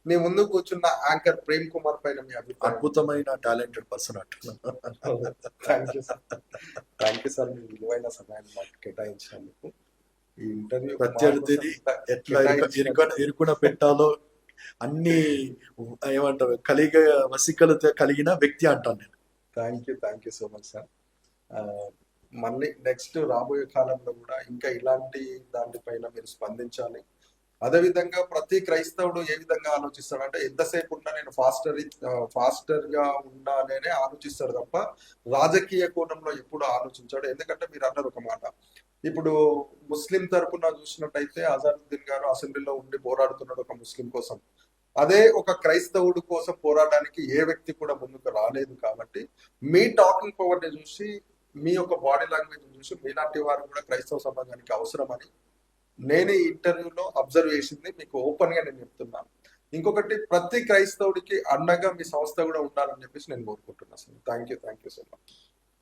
మీ ముందు కూర్చున్న యాంకర్ ప్రేమ్ కుమార్ పైన మీ అభిప్రాయం? అద్భుతమైన టాలెంటెడ్ పర్సన్ అంటున్నాను. థ్యాంక్ యూ సార్, మీ విలువైన సమయాన్ని మాకు కేటాయించినందుకు. ఈ ఇంటర్వ్యూ ప్రత్యర్థిని ఎట్లా ఇరుకున పెట్టాలో అన్ని ఏమంటారు వసికలు కలిగిన వ్యక్తి అంటాను నేను. Thank you so much sir. మళ్ళీ నెక్స్ట్ రాబోయే కాలంలో కూడా ఇంకా ఇలాంటి దానిపైన మీరు స్పందించాలి. అదేవిధంగా ప్రతి క్రైస్తవుడు ఏ విధంగా ఆలోచిస్తాడంటే ఎంతసేపు ఉన్నా నేను ఫాస్టర్ గా ఉండాలనే ఆలోచిస్తాడు తప్ప రాజకీయ కోణంలో ఎప్పుడు ఆలోచించాడు. ఎందుకంటే మీరు అన్నారు ఒక మాట, ఇప్పుడు ముస్లిం తరపున చూసినట్టయితే అజారుద్దీన్ గారు అసెంబ్లీలో ఉండి పోరాడుతున్నాడు ఒక ముస్లిం కోసం. అదే ఒక క్రైస్తవుడు కోసం పోరాడడానికి ఏ వ్యక్తి కూడా ముందుకు రాలేదు. కాబట్టి మీ టాకింగ్ పవర్ ని చూసి, మీ యొక్క బాడీ లాంగ్వేజ్ చూసి మీలాంటి వారు కూడా క్రైస్తవ సమాజానికి అవసరమని నేను ఈ ఇంటర్వ్యూలో అబ్జర్వ్ చేసింది మీకు ఓపెన్ గా నేను చెప్తున్నాను. ఇంకొకటి, ప్రతి క్రైస్తవుడికి అండగా మీ సంస్థ కూడా ఉండాలని చెప్పేసి నేను కోరుకుంటున్నాను sir. Thank you so much.